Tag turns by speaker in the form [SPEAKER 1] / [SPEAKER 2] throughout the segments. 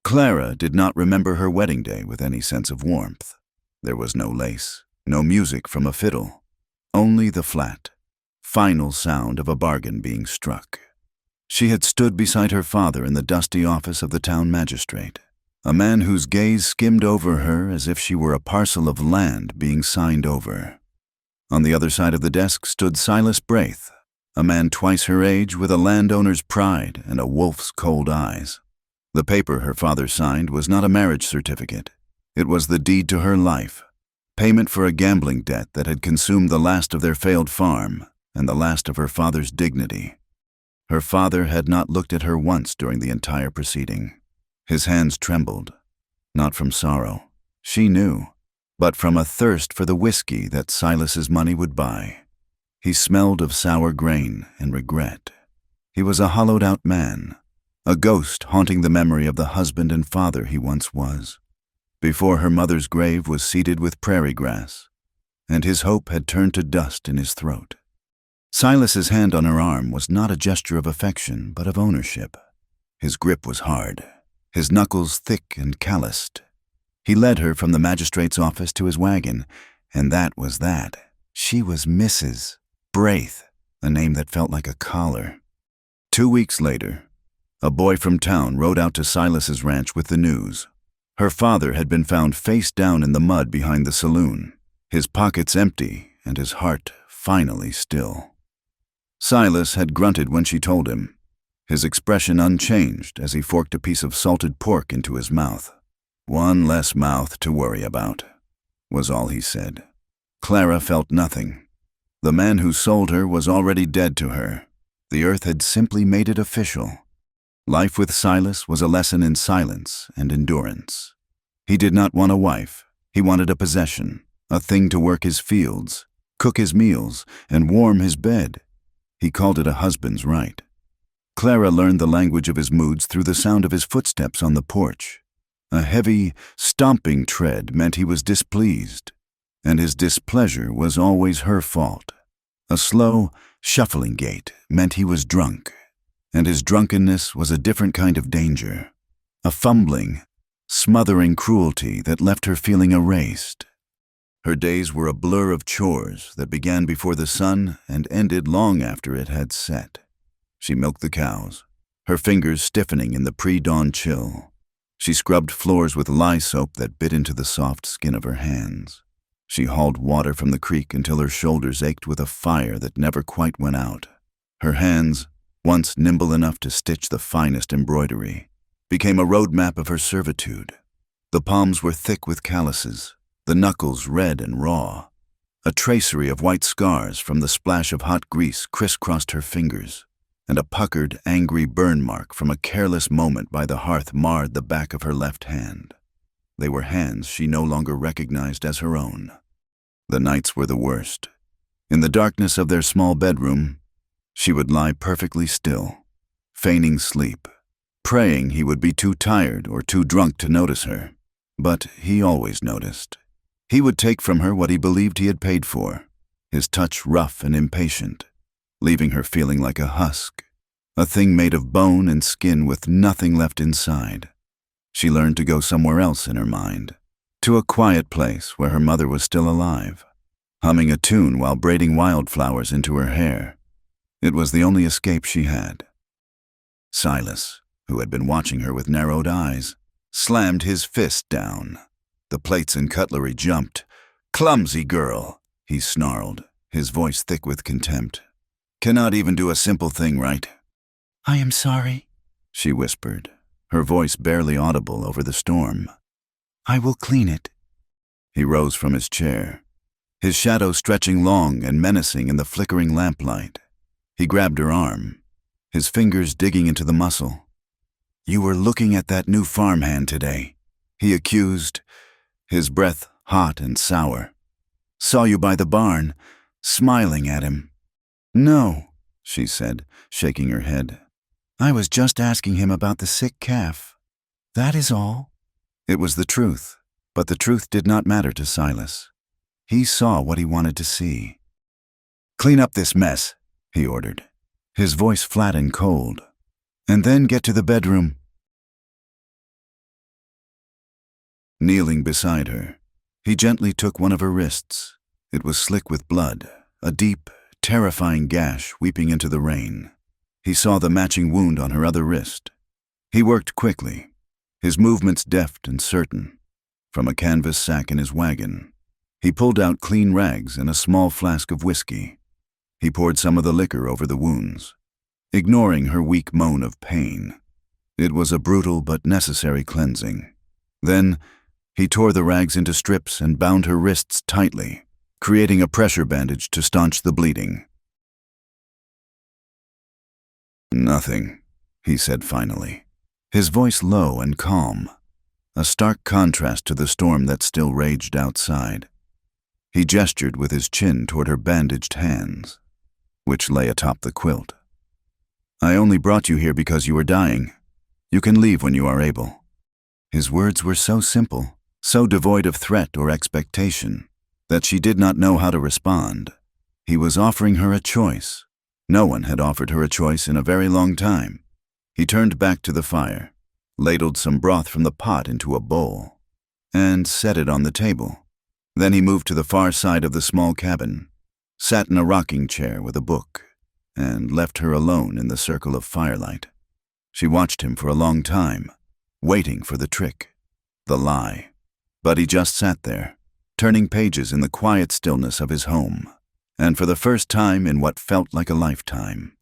[SPEAKER 1] Clara did not remember her wedding day with any sense of warmth. There was no lace, no music from a fiddle, only the flat, final sound of a bargain being struck. She had stood beside her father in the dusty office of the town magistrate, a man whose gaze skimmed over her as if she were a parcel of land being signed over. On the other side of the desk stood Silas Braith, a man twice her age with a landowner's pride and a wolf's cold eyes. The paper her father signed was not a marriage certificate. It was the deed to her life, payment for a gambling debt that had consumed the last of their failed farm and the last of her father's dignity. Her father had not looked at her once during the entire proceeding. His hands trembled, not from sorrow, she knew, but from a thirst for the whiskey that Silas's money would buy. He smelled of sour grain and regret. He was a hollowed-out man, a ghost haunting the memory of the husband and father he once was. Before her mother's grave was seeded with prairie grass, and his hope had turned to dust in his throat. Silas's hand on her arm was not a gesture of affection, but of ownership. His grip was hard, his knuckles thick and calloused. He led her from the magistrate's office to his wagon, and that was that. She was Mrs. Braith, a name that felt like a collar. 2 weeks later, a boy from town rode out to Silas's ranch with the news. Her father had been found face down in the mud behind the saloon, his pockets empty and his heart finally still. Silas had grunted when she told him, his expression unchanged as he forked a piece of salted pork into his mouth. One less mouth to worry about, was all he said. Clara felt nothing. The man who sold her was already dead to her. The earth had simply made it official. Life with Silas was a lesson in silence and endurance. He did not want a wife. He wanted a possession, a thing to work his fields, cook his meals, and warm his bed. He called it a husband's right. Clara learned the language of his moods through the sound of his footsteps on the porch. A heavy, stomping tread meant he was displeased, and his displeasure was always her fault. A slow, shuffling gait meant he was drunk, and his drunkenness was a different kind of danger, a fumbling, smothering cruelty that left her feeling erased. Her days were a blur of chores that began before the sun and ended long after it had set. She milked the cows, her fingers stiffening in the pre-dawn chill. She scrubbed floors with lye soap that bit into the soft skin of her hands. She hauled water from the creek until her shoulders ached with a fire that never quite went out. Her hands, once nimble enough to stitch the finest embroidery, became a road map of her servitude. The palms were thick with calluses, the knuckles red and raw. A tracery of white scars from the splash of hot grease crisscrossed her fingers, and a puckered, angry burn mark from a careless moment by the hearth marred the back of her left hand. They were hands she no longer recognized as her own. The nights were the worst. In the darkness of their small bedroom, she would lie perfectly still, feigning sleep, praying he would be too tired or too drunk to notice her. But he always noticed. He would take from her what he believed he had paid for, his touch rough and impatient, leaving her feeling like a husk, a thing made of bone and skin with nothing left inside. She learned to go somewhere else in her mind, to a quiet place where her mother was still alive, humming a tune while braiding wildflowers into her hair. It was the only escape she had. Silas, who had been watching her with narrowed eyes, slammed his fist down. The plates and cutlery jumped. "Clumsy girl," he snarled, his voice thick with contempt. "Cannot even do a simple thing right."
[SPEAKER 2] "I am sorry,"
[SPEAKER 1] she whispered, her voice barely audible over the storm.
[SPEAKER 2] "I will clean it."
[SPEAKER 1] He rose from his chair, his shadow stretching long and menacing in the flickering lamplight. He grabbed her arm, his fingers digging into the muscle. "You were looking at that new farmhand today," he accused, his breath hot and sour. "Saw you by the barn, smiling at him." "No," she said, shaking her head. "I was just asking him about the sick calf. That is all." It was the truth, but the truth did not matter to Silas. He saw what he wanted to see. "Clean up this mess," he ordered, his voice flat and cold. "And then get to the bedroom." Kneeling beside her, he gently took one of her wrists. It was slick with blood, a deep, terrifying gash weeping into the rain. He saw the matching wound on her other wrist. He worked quickly, his movements deft and certain. From a canvas sack in his wagon, he pulled out clean rags and a small flask of whiskey. He poured some of the liquor over the wounds, ignoring her weak moan of pain. It was a brutal but necessary cleansing. Then, he tore the rags into strips and bound her wrists tightly, creating a pressure bandage to staunch the bleeding. "Nothing," he said finally, his voice low and calm, a stark contrast to the storm that still raged outside. He gestured with his chin toward her bandaged hands, which lay atop the quilt. "I only brought you here because you were dying. You can leave when you are able." His words were so simple, so devoid of threat or expectation, that she did not know how to respond. He was offering her a choice. No one had offered her a choice in a very long time. He turned back to the fire, ladled some broth from the pot into a bowl, and set it on the table. Then he moved to the far side of the small cabin, sat in a rocking chair with a book, and left her alone in the circle of firelight. She watched him for a long time, waiting for the trick, the lie. But he just sat there, turning pages in the quiet stillness of his home. And for the first time in what felt like a lifetime,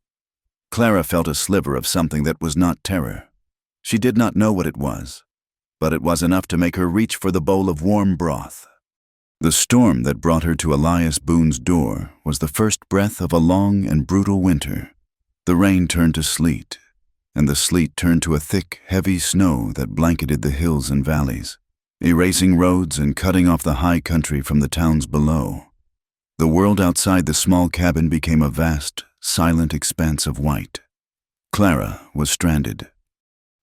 [SPEAKER 1] Clara felt a sliver of something that was not terror. She did not know what it was, but it was enough to make her reach for the bowl of warm broth. The storm that brought her to Elias Boone's door was the first breath of a long and brutal winter. The rain turned to sleet, and the sleet turned to a thick, heavy snow that blanketed the hills and valleys, erasing roads and cutting off the high country from the towns below. The world outside the small cabin became a vast, silent expanse of white. Clara was stranded.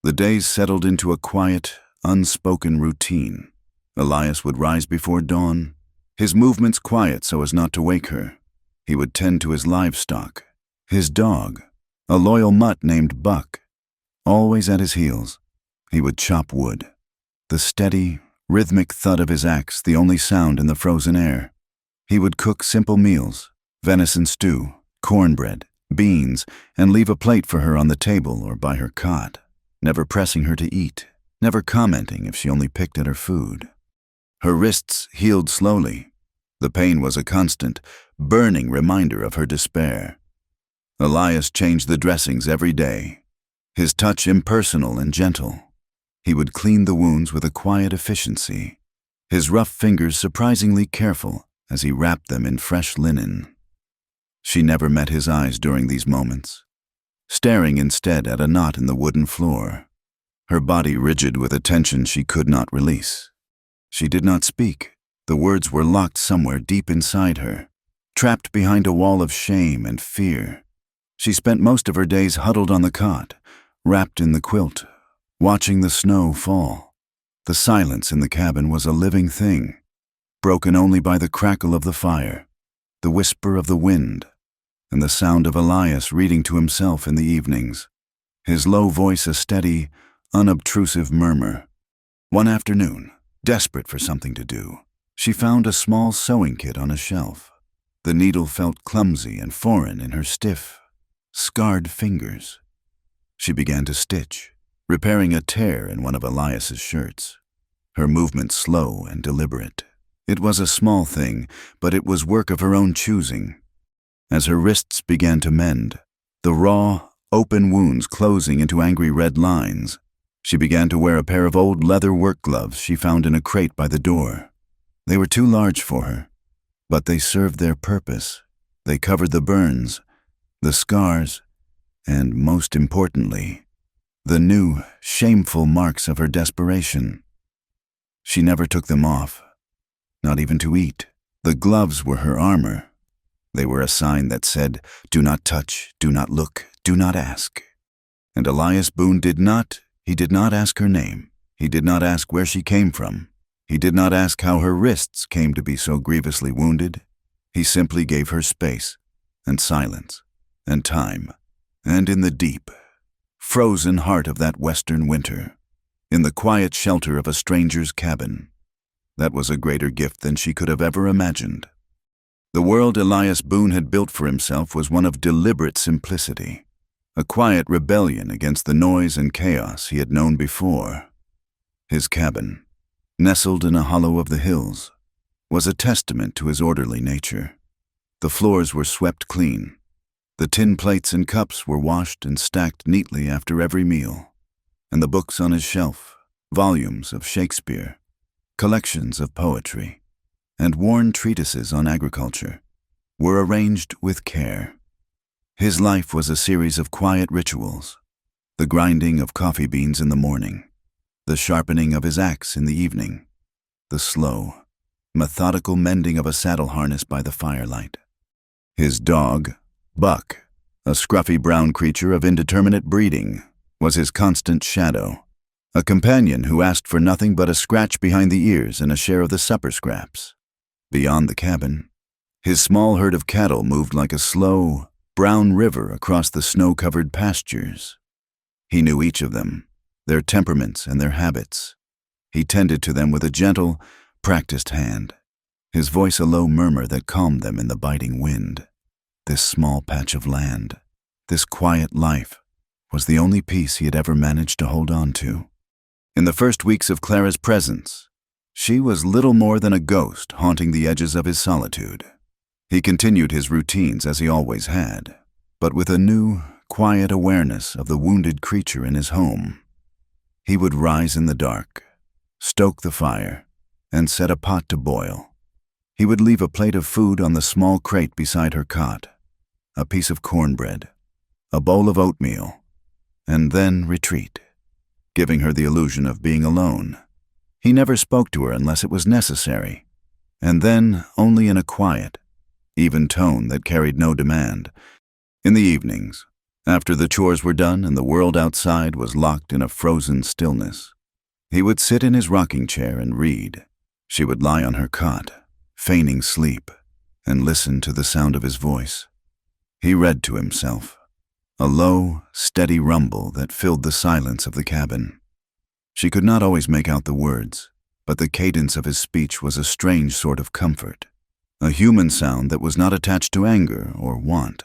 [SPEAKER 1] The days settled into a quiet, unspoken routine. Elias would rise before dawn, his movements quiet so as not to wake her. He would tend to his livestock, his dog, a loyal mutt named Buck, always at his heels. He would chop wood, the steady, rhythmic thud of his axe the only sound in the frozen air. He would cook simple meals, venison stew, cornbread, beans, and leave a plate for her on the table or by her cot, never pressing her to eat, never commenting if she only picked at her food. Her wrists healed slowly. The pain was a constant, burning reminder of her despair. Elias changed the dressings every day, his touch impersonal and gentle. He would clean the wounds with a quiet efficiency, his rough fingers surprisingly careful as he wrapped them in fresh linen. She never met his eyes during these moments, staring instead at a knot in the wooden floor, her body rigid with a tension she could not release. She did not speak. The words were locked somewhere deep inside her, trapped behind a wall of shame and fear. She spent most of her days huddled on the cot, wrapped in the quilt, watching the snow fall. The silence in the cabin was a living thing, broken only by the crackle of the fire, the whisper of the wind, and the sound of Elias reading to himself in the evenings, his low voice a steady, unobtrusive murmur. One afternoon, desperate for something to do, she found a small sewing kit on a shelf. The needle felt clumsy and foreign in her stiff, scarred fingers. She began to stitch, repairing a tear in one of Elias's shirts, her movements slow and deliberate. It was a small thing, but it was work of her own choosing. As her wrists began to mend, the raw, open wounds closing into angry red lines, she began to wear a pair of old leather work gloves she found in a crate by the door. They were too large for her, but they served their purpose. They covered the burns, the scars, and most importantly, the new, shameful marks of her desperation. She never took them off, not even to eat. The gloves were her armor. They were a sign that said, "Do not touch, do not look, do not ask." And Elias Boone did not ask her name. He did not ask where she came from. He did not ask how her wrists came to be so grievously wounded. He simply gave her space, and silence, and time, and in the deep, frozen heart of that western winter, in the quiet shelter of a stranger's cabin. That was a greater gift than she could have ever imagined. The world Elias Boone had built for himself was one of deliberate simplicity, a quiet rebellion against the noise and chaos he had known before. His cabin, nestled in a hollow of the hills, was a testament to his orderly nature. The floors were swept clean. The tin plates and cups were washed and stacked neatly after every meal, and the books on his shelf, volumes of Shakespeare, collections of poetry, and worn treatises on agriculture, were arranged with care. His life was a series of quiet rituals, the grinding of coffee beans in the morning, the sharpening of his axe in the evening, the slow, methodical mending of a saddle harness by the firelight. His dog, Buck, a scruffy brown creature of indeterminate breeding, was his constant shadow, a companion who asked for nothing but a scratch behind the ears and a share of the supper scraps. Beyond the cabin, his small herd of cattle moved like a slow, brown river across the snow-covered pastures. He knew each of them, their temperaments and their habits. He tended to them with a gentle, practiced hand, his voice a low murmur that calmed them in the biting wind. This small patch of land, this quiet life, was the only peace he had ever managed to hold on to. In the first weeks of Clara's presence, she was little more than a ghost haunting the edges of his solitude. He continued his routines as he always had, but with a new, quiet awareness of the wounded creature in his home. He would rise in the dark, stoke the fire, and set a pot to boil. He would leave a plate of food on the small crate beside her cot, a piece of cornbread, a bowl of oatmeal, and then retreat, giving her the illusion of being alone. He never spoke to her unless it was necessary, and then only in a quiet, even tone that carried no demand. In the evenings, after the chores were done and the world outside was locked in a frozen stillness, he would sit in his rocking chair and read. She would lie on her cot, feigning sleep, and listen to the sound of his voice. He read to himself, a low, steady rumble that filled the silence of the cabin. She could not always make out the words, but the cadence of his speech was a strange sort of comfort, a human sound that was not attached to anger or want.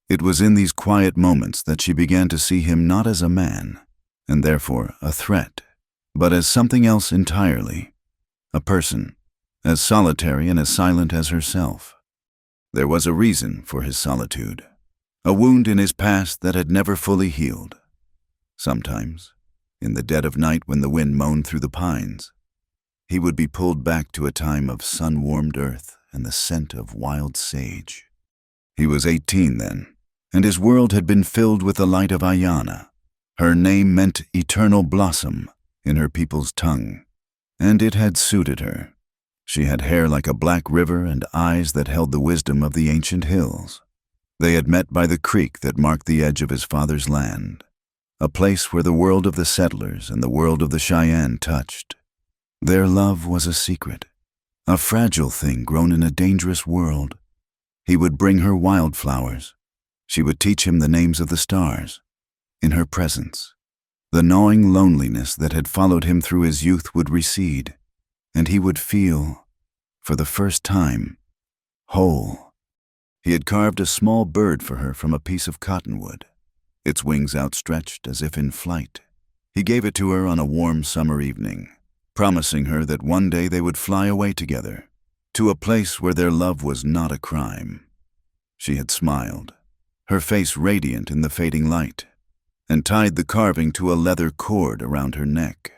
[SPEAKER 1] It was in these quiet moments that she began to see him not as a man, and therefore a threat, but as something else entirely, a person, as solitary and as silent as herself. There was a reason for his solitude, a wound in his past that had never fully healed. Sometimes, in the dead of night when the wind moaned through the pines, he would be pulled back to a time of sun-warmed earth and the scent of wild sage. He was 18 then, and his world had been filled with the light of Ayana. Her name meant eternal blossom in her people's tongue, and it had suited her. She had hair like a black river and eyes that held the wisdom of the ancient hills. They had met by the creek that marked the edge of his father's land, a place where the world of the settlers and the world of the Cheyenne touched. Their love was a secret, a fragile thing grown in a dangerous world. He would bring her wildflowers. She would teach him the names of the stars. In her presence, the gnawing loneliness that had followed him through his youth would recede, and he would feel, for the first time, whole. He had carved a small bird for her from a piece of cottonwood, its wings outstretched as if in flight. He gave it to her on a warm summer evening, promising her that one day they would fly away together, to a place where their love was not a crime. She had smiled, her face radiant in the fading light, and tied the carving to a leather cord around her neck.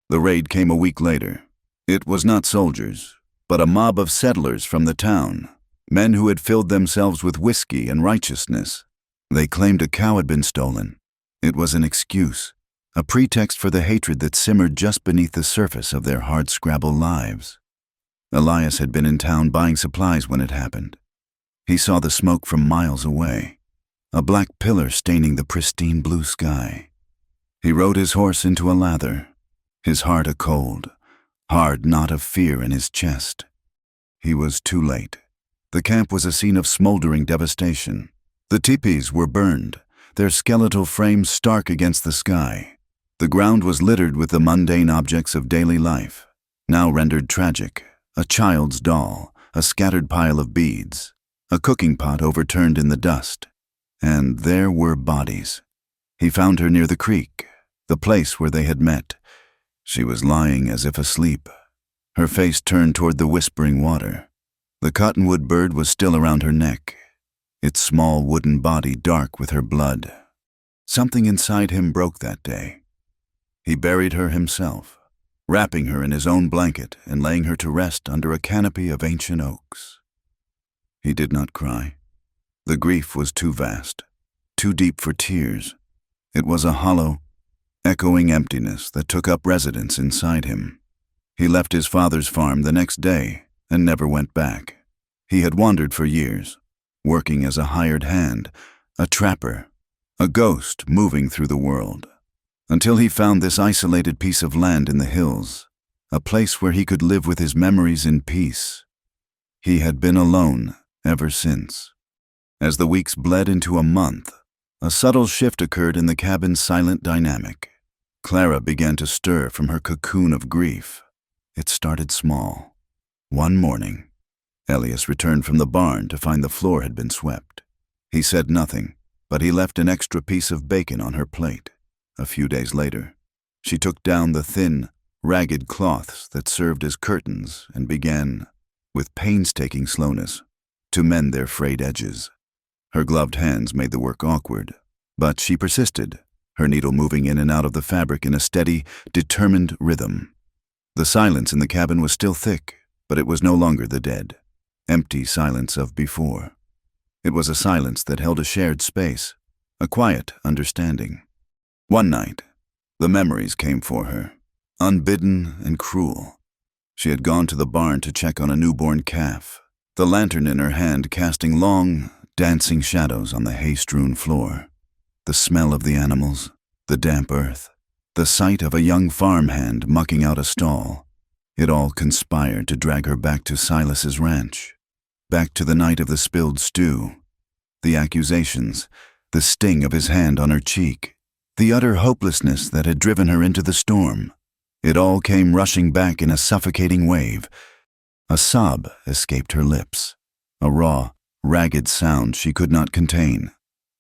[SPEAKER 1] The raid came a week later. It was not soldiers, but a mob of settlers from the town, men who had filled themselves with whiskey and righteousness. They claimed a cow had been stolen. It was an excuse, a pretext for the hatred that simmered just beneath the surface of their hard-scrabble lives. Elias had been in town buying supplies when it happened. He saw the smoke from miles away, a black pillar staining the pristine blue sky. He rode his horse into a lather, his heart a cold, hard knot of fear in his chest. He was too late. The camp was a scene of smoldering devastation. The teepees were burned, their skeletal frames stark against the sky. The ground was littered with the mundane objects of daily life, now rendered tragic: a child's doll, a scattered pile of beads, a cooking pot overturned in the dust. And there were bodies. He found her near the creek, the place where they had met. She was lying as if asleep, her face turned toward the whispering water. The cottonwood bird was still around her neck, its small wooden body dark with her blood. Something inside him broke that day. He buried her himself, wrapping her in his own blanket and laying her to rest under a canopy of ancient oaks. He did not cry. The grief was too vast, too deep for tears. It was a hollow, echoing emptiness that took up residence inside him. He left his father's farm the next day and never went back. He had wandered for years, working as a hired hand, a trapper, a ghost moving through the world, until he found this isolated piece of land in the hills, a place where he could live with his memories in peace. He had been alone ever since. As the weeks bled into a month, a subtle shift occurred in the cabin's silent dynamic. Clara began to stir from her cocoon of grief. It started small. One morning, Elias returned from the barn to find the floor had been swept. He said nothing, but he left an extra piece of bacon on her plate. A few days later, she took down the thin, ragged cloths that served as curtains and began, with painstaking slowness, to mend their frayed edges. Her gloved hands made the work awkward, but she persisted, her needle moving in and out of the fabric in a steady, determined rhythm. The silence in the cabin was still thick, but it was no longer the dead, empty silence of before. It was a silence that held a shared space, a quiet understanding. One night, the memories came for her, unbidden and cruel. She had gone to the barn to check on a newborn calf, the lantern in her hand casting long, dancing shadows on the hay-strewn floor. The smell of the animals, the damp earth, the sight of a young farmhand mucking out a stall, it all conspired to drag her back to Silas's ranch, back to the night of the spilled stew, the accusations, the sting of his hand on her cheek, the utter hopelessness that had driven her into the storm. It all came rushing back in a suffocating wave. A sob escaped her lips, a raw, ragged sound she could not contain.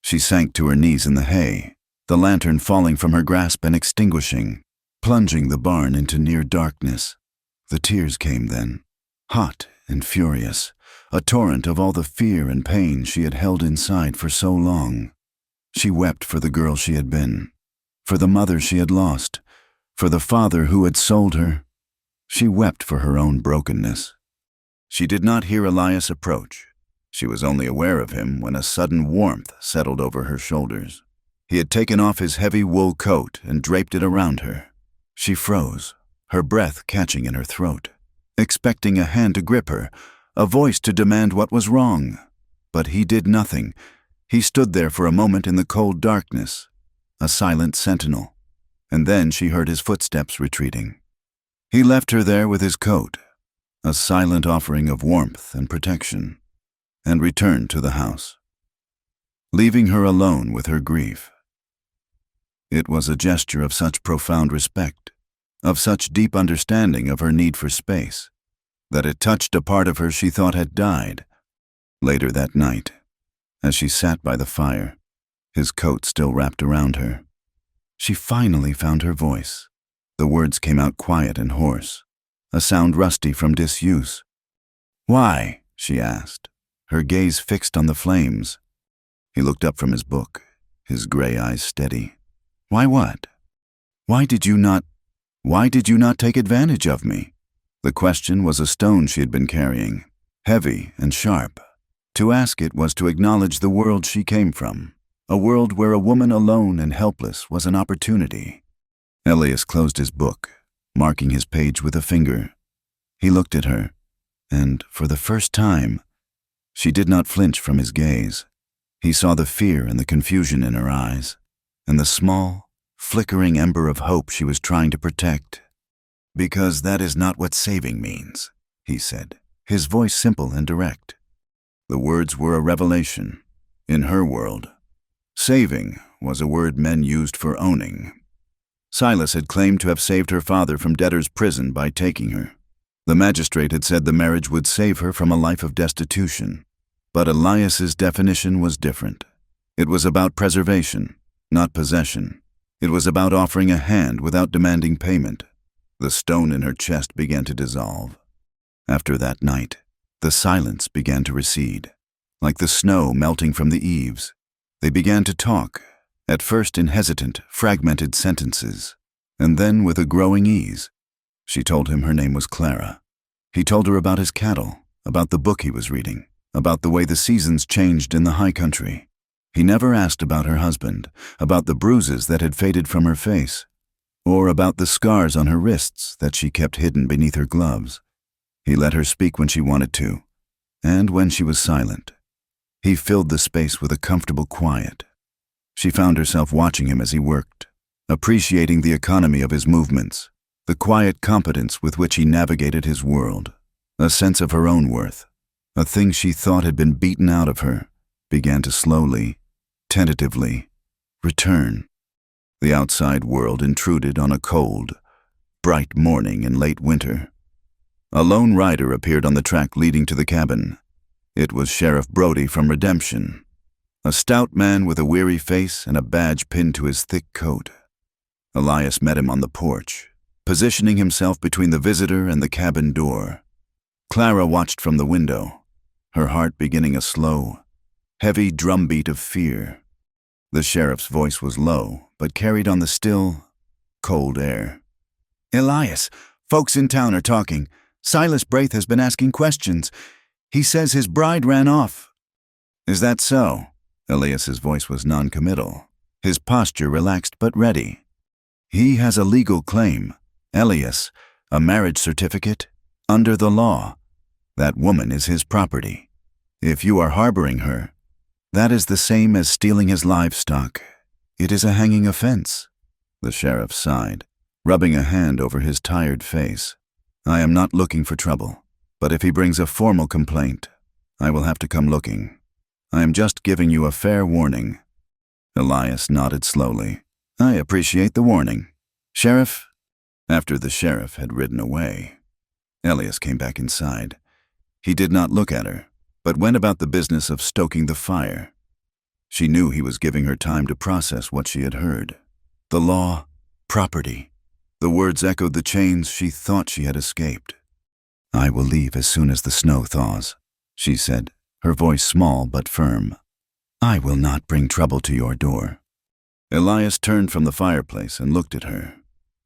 [SPEAKER 1] She sank to her knees in the hay, the lantern falling from her grasp and extinguishing, plunging the barn into near darkness. The tears came then, hot and furious, a torrent of all the fear and pain she had held inside for so long. She wept for the girl she had been, for the mother she had lost, for the father who had sold her. She wept for her own brokenness. She did not hear Elias approach. She was only aware of him when a sudden warmth settled over her shoulders. He had taken off his heavy wool coat and draped it around her. She froze, her breath catching in her throat, expecting a hand to grip her, a voice to demand what was wrong. But he did nothing. He stood there for a moment in the cold darkness, a silent sentinel, and then she heard his footsteps retreating. He left her there with his coat, a silent offering of warmth and protection, and returned to the house, leaving her alone with her grief. It was a gesture of such profound respect, of such deep understanding of her need for space, that it touched a part of her she thought had died. Later that night, as she sat by the fire, his coat still wrapped around her, she finally found her voice. The words came out quiet and hoarse, a sound rusty from disuse. "Why?" she asked, her gaze fixed on the flames. He looked up from his book, his gray eyes steady. "Why what? Why did you not take advantage of me?" The question was a stone she had been carrying, heavy and sharp. To ask it was to acknowledge the world she came from, a world where a woman alone and helpless was an opportunity. Elias closed his book, marking his page with a finger. He looked at her, and for the first time, she did not flinch from his gaze. He saw the fear and the confusion in her eyes, and the small, flickering ember of hope she was trying to protect. "Because that is not what saving means," he said, his voice simple and direct. The words were a revelation. In her world, saving was a word men used for owning. Silas had claimed to have saved her father from debtor's prison by taking her. The magistrate had said the marriage would save her from a life of destitution. But Elias's definition was different. It was about preservation, not possession. It was about offering a hand without demanding payment. The stone in her chest began to dissolve. After that night, the silence began to recede. Like the snow melting from the eaves, they began to talk, at first in hesitant, fragmented sentences, and then with a growing ease. She told him her name was Clara. He told her about his cattle, about the book he was reading, about the way the seasons changed in the high country. He never asked about her husband, about the bruises that had faded from her face, or about the scars on her wrists that she kept hidden beneath her gloves. He let her speak when she wanted to, and when she was silent. He filled the space with a comfortable quiet. She found herself watching him as he worked, appreciating the economy of his movements, the quiet competence with which he navigated his world. A sense of her own worth, a thing she thought had been beaten out of her, began to slowly, tentatively, return. The outside world intruded on a cold, bright morning in late winter. A lone rider appeared on the track leading to the cabin. It was Sheriff Brody from Redemption, a stout man with a weary face and a badge pinned to his thick coat. Elias met him on the porch, positioning himself between the visitor and the cabin door. Clara watched from the window, her heart beginning a slow, heavy drumbeat of fear. The sheriff's voice was low, but carried on the still, cold air. "Elias, folks in town are talking. Silas Braith has been asking questions. He says his bride ran off." "Is that so?" Elias's voice was non-committal, his posture relaxed but ready. "He has a legal claim, Elias, a marriage certificate, under the law. That woman is his property. If you are harboring her, that is the same as stealing his livestock. It is a hanging offense." The sheriff sighed, rubbing a hand over his tired face. "I am not looking for trouble, but if he brings a formal complaint, I will have to come looking. I am just giving you a fair warning." Elias nodded slowly. "I appreciate the warning. Sheriff?" After the sheriff had ridden away, Elias came back inside. He did not look at her, but went about the business of stoking the fire. She knew he was giving her time to process what she had heard. The law, property. The words echoed the chains she thought she had escaped. "I will leave as soon as the snow thaws," she said, her voice small but firm. "I will not bring trouble to your door." Elias turned from the fireplace and looked at her.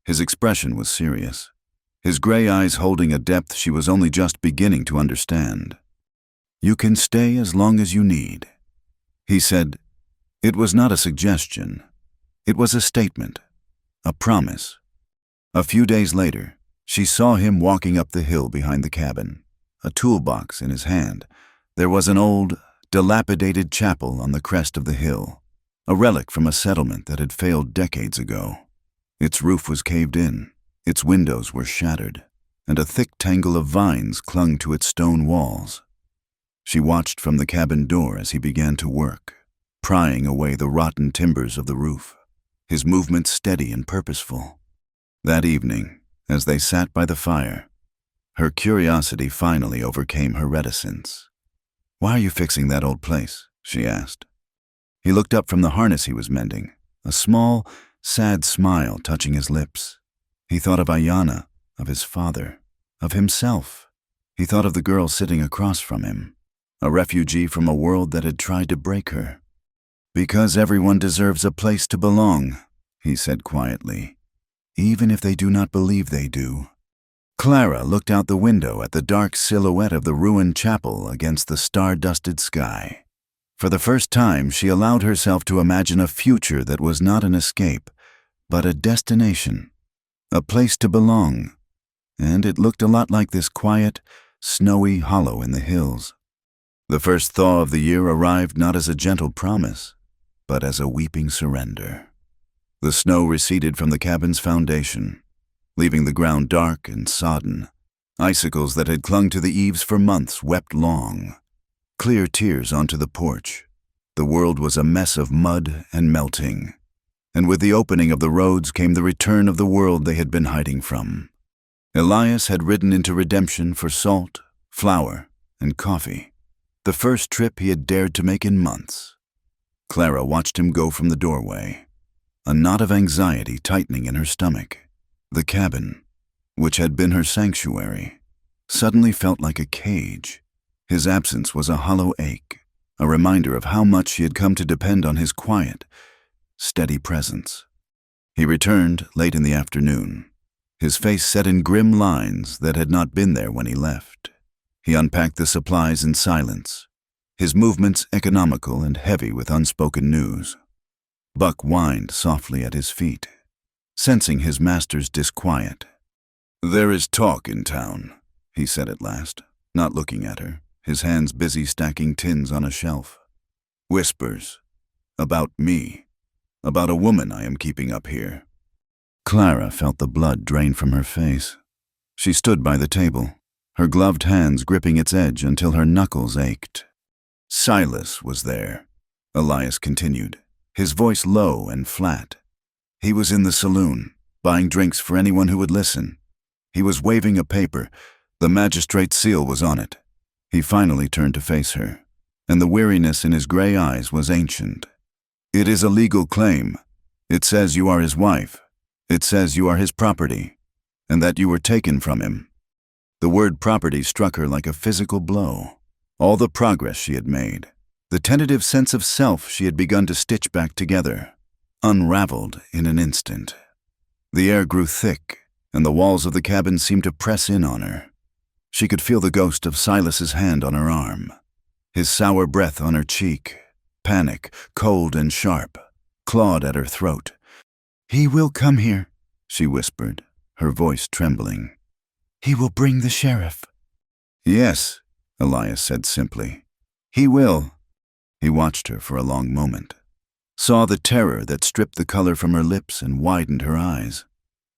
[SPEAKER 1] His expression was serious, his gray eyes holding a depth she was only just beginning to understand. "You can stay as long as you need," he said. It was not a suggestion. It was a statement, a promise. A few days later, she saw him walking up the hill behind the cabin, a toolbox in his hand. There was an old, dilapidated chapel on the crest of the hill, a relic from a settlement that had failed decades ago. Its roof was caved in, its windows were shattered, and a thick tangle of vines clung to its stone walls. She watched from the cabin door as he began to work, prying away the rotten timbers of the roof, his movements steady and purposeful. That evening, as they sat by the fire, her curiosity finally overcame her reticence. "Why are you fixing that old place?" she asked. He looked up from the harness he was mending, a small, sad smile touching his lips. He thought of Ayanna, of his father, of himself. He thought of the girl sitting across from him, a refugee from a world that had tried to break her. "Because everyone deserves a place to belong," he said quietly, "even if they do not believe they do." Clara looked out the window at the dark silhouette of the ruined chapel against the star-dusted sky. For the first time, she allowed herself to imagine a future that was not an escape, but a destination, a place to belong, and it looked a lot like this quiet, snowy hollow in the hills. The first thaw of the year arrived not as a gentle promise, but as a weeping surrender. The snow receded from the cabin's foundation, leaving the ground dark and sodden. Icicles that had clung to the eaves for months wept long, clear tears onto the porch. The world was a mess of mud and melting. and with the opening of the roads came the return of the world they had been hiding from. Elias had ridden into redemption for salt, flour, and coffee, the first trip he had dared to make in months. Clara watched him go from the doorway, a knot of anxiety tightening in her stomach. The cabin, which had been her sanctuary, suddenly felt like a cage. His absence was a hollow ache, a reminder of how much she had come to depend on his quiet, steady presence. He returned late in the afternoon, his face set in grim lines that had not been there when he left. He unpacked the supplies in silence, his movements economical and heavy with unspoken news. Buck whined softly at his feet, sensing his master's disquiet. "There is talk in town," he said at last, not looking at her, his hands busy stacking tins on a shelf. "Whispers. About me. About a woman I am keeping up here." Clara felt the blood drain from her face. She stood by the table, her gloved hands gripping its edge until her knuckles ached. "Silas was there," Elias continued, his voice low and flat. "He was in the saloon, buying drinks for anyone who would listen. He was waving a paper. The magistrate's seal was on it." He finally turned to face her, and the weariness in his gray eyes was ancient. "It is a legal claim. It says you are his wife. It says you are his property, and that you were taken from him." The word property struck her like a physical blow. All the progress she had made, the tentative sense of self she had begun to stitch back together, unraveled in an instant. The air grew thick, and the walls of the cabin seemed to press in on her. She could feel the ghost of Silas's hand on her arm, his sour breath on her cheek. Panic, cold and sharp, clawed at her throat.
[SPEAKER 2] He will come here,
[SPEAKER 1] she whispered, her voice trembling.
[SPEAKER 2] He will bring the sheriff.
[SPEAKER 1] "Yes," Elias said simply. "He will." He watched her for a long moment, saw the terror that stripped the color from her lips and widened her eyes.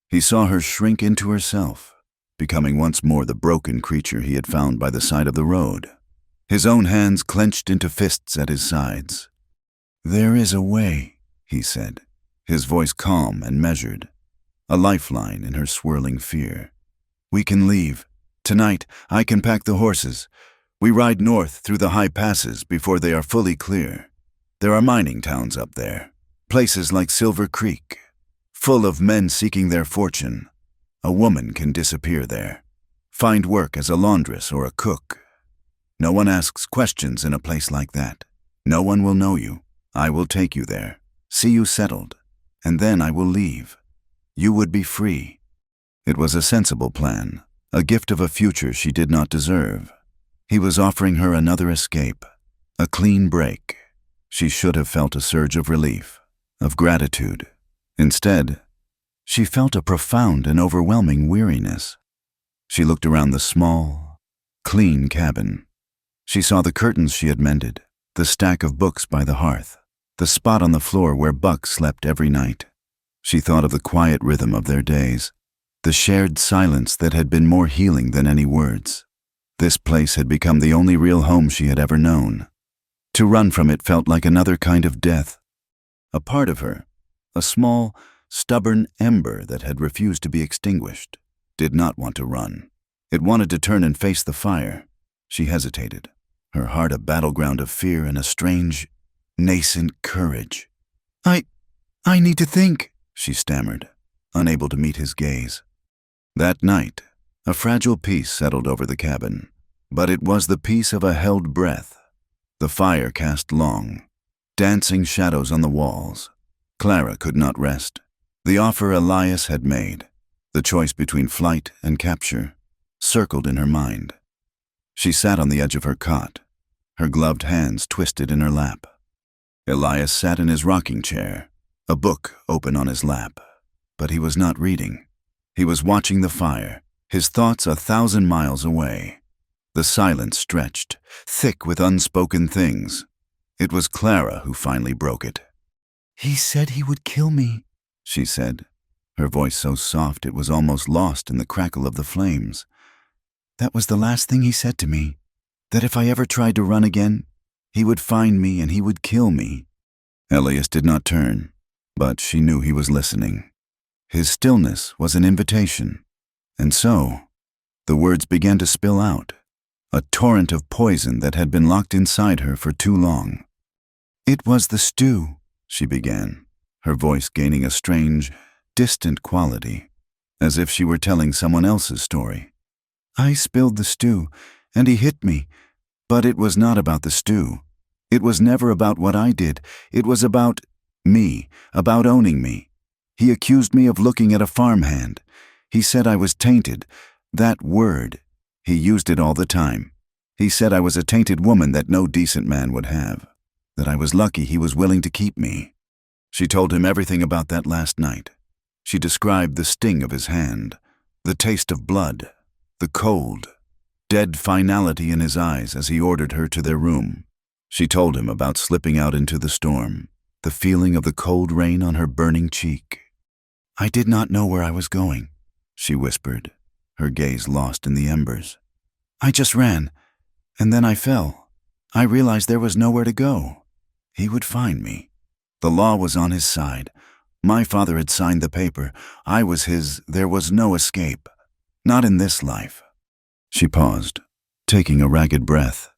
[SPEAKER 1] He saw her shrink into herself, becoming once more the broken creature he had found by the side of the road. His own hands clenched into fists at his sides. "There is a way," he said, his voice calm and measured, a lifeline in her swirling fear. "We can leave. Tonight, I can pack the horses. We ride north through the high passes before they are fully clear. There are mining towns up there, places like Silver Creek, full of men seeking their fortune. A woman can disappear there, find work as a laundress or a cook. No one asks questions in a place like that. No one will know you. I will take you there, see you settled, and then I will leave. You would be free." It was a sensible plan, a gift of a future she did not deserve. He was offering her another escape, a clean break. She should have felt a surge of relief, of gratitude. Instead, she felt a profound and overwhelming weariness. She looked around the small, clean cabin. She saw the curtains she had mended, the stack of books by the hearth, the spot on the floor where Buck slept every night. She thought of the quiet rhythm of their days, the shared silence that had been more healing than any words. This place had become the only real home she had ever known. To run from it felt like another kind of death. A part of her, a small, stubborn ember that had refused to be extinguished, did not want to run. It wanted to turn and face the fire. She hesitated, her heart a battleground of fear and a strange, nascent courage.
[SPEAKER 2] I need to think,"
[SPEAKER 1] she stammered, unable to meet his gaze. That night, a fragile peace settled over the cabin, but it was the peace of a held breath. The fire cast long, dancing shadows on the walls. Clara could not rest. The offer Elias had made, the choice between flight and capture, circled in her mind. She sat on the edge of her cot, her gloved hands twisted in her lap. Elias sat in his rocking chair, a book open on his lap, but he was not reading. He was watching the fire, his thoughts 1,000 miles away. The silence stretched, thick with unspoken things. It was Clara who finally broke it.
[SPEAKER 2] "He said he would kill me,"
[SPEAKER 1] she said, her voice so soft it was almost lost in the crackle of the flames.
[SPEAKER 2] "That was the last thing he said to me, that if I ever tried to run again, he would find me and he would kill me."
[SPEAKER 1] Elias did not turn. But she knew he was listening. His stillness was an invitation. And so, the words began to spill out, a torrent of poison that had been locked inside her for too long. "It was the stew," she began, her voice gaining a strange, distant quality, as if she were telling someone else's story. "I spilled the stew, and he hit me, but it was not about the stew. It was never about what I did. It was about me, about owning me. He accused me of looking at a farmhand. He said I was tainted. That word, he used it all the time. He said I was a tainted woman that no decent man would have, that I was lucky he was willing to keep me." She told him everything about that last night. She described the sting of his hand, the taste of blood, the cold, dead finality in his eyes as he ordered her to their room. She told him about slipping out into the storm, the feeling of the cold rain on her burning cheek. "I did not know where I was going," she whispered, her gaze lost in the embers. "I just ran, and then I fell. I realized there was nowhere to go. He would find me. The law was on his side. My father had signed the paper. I was his. There was no escape. Not in this life." She paused, taking a ragged breath.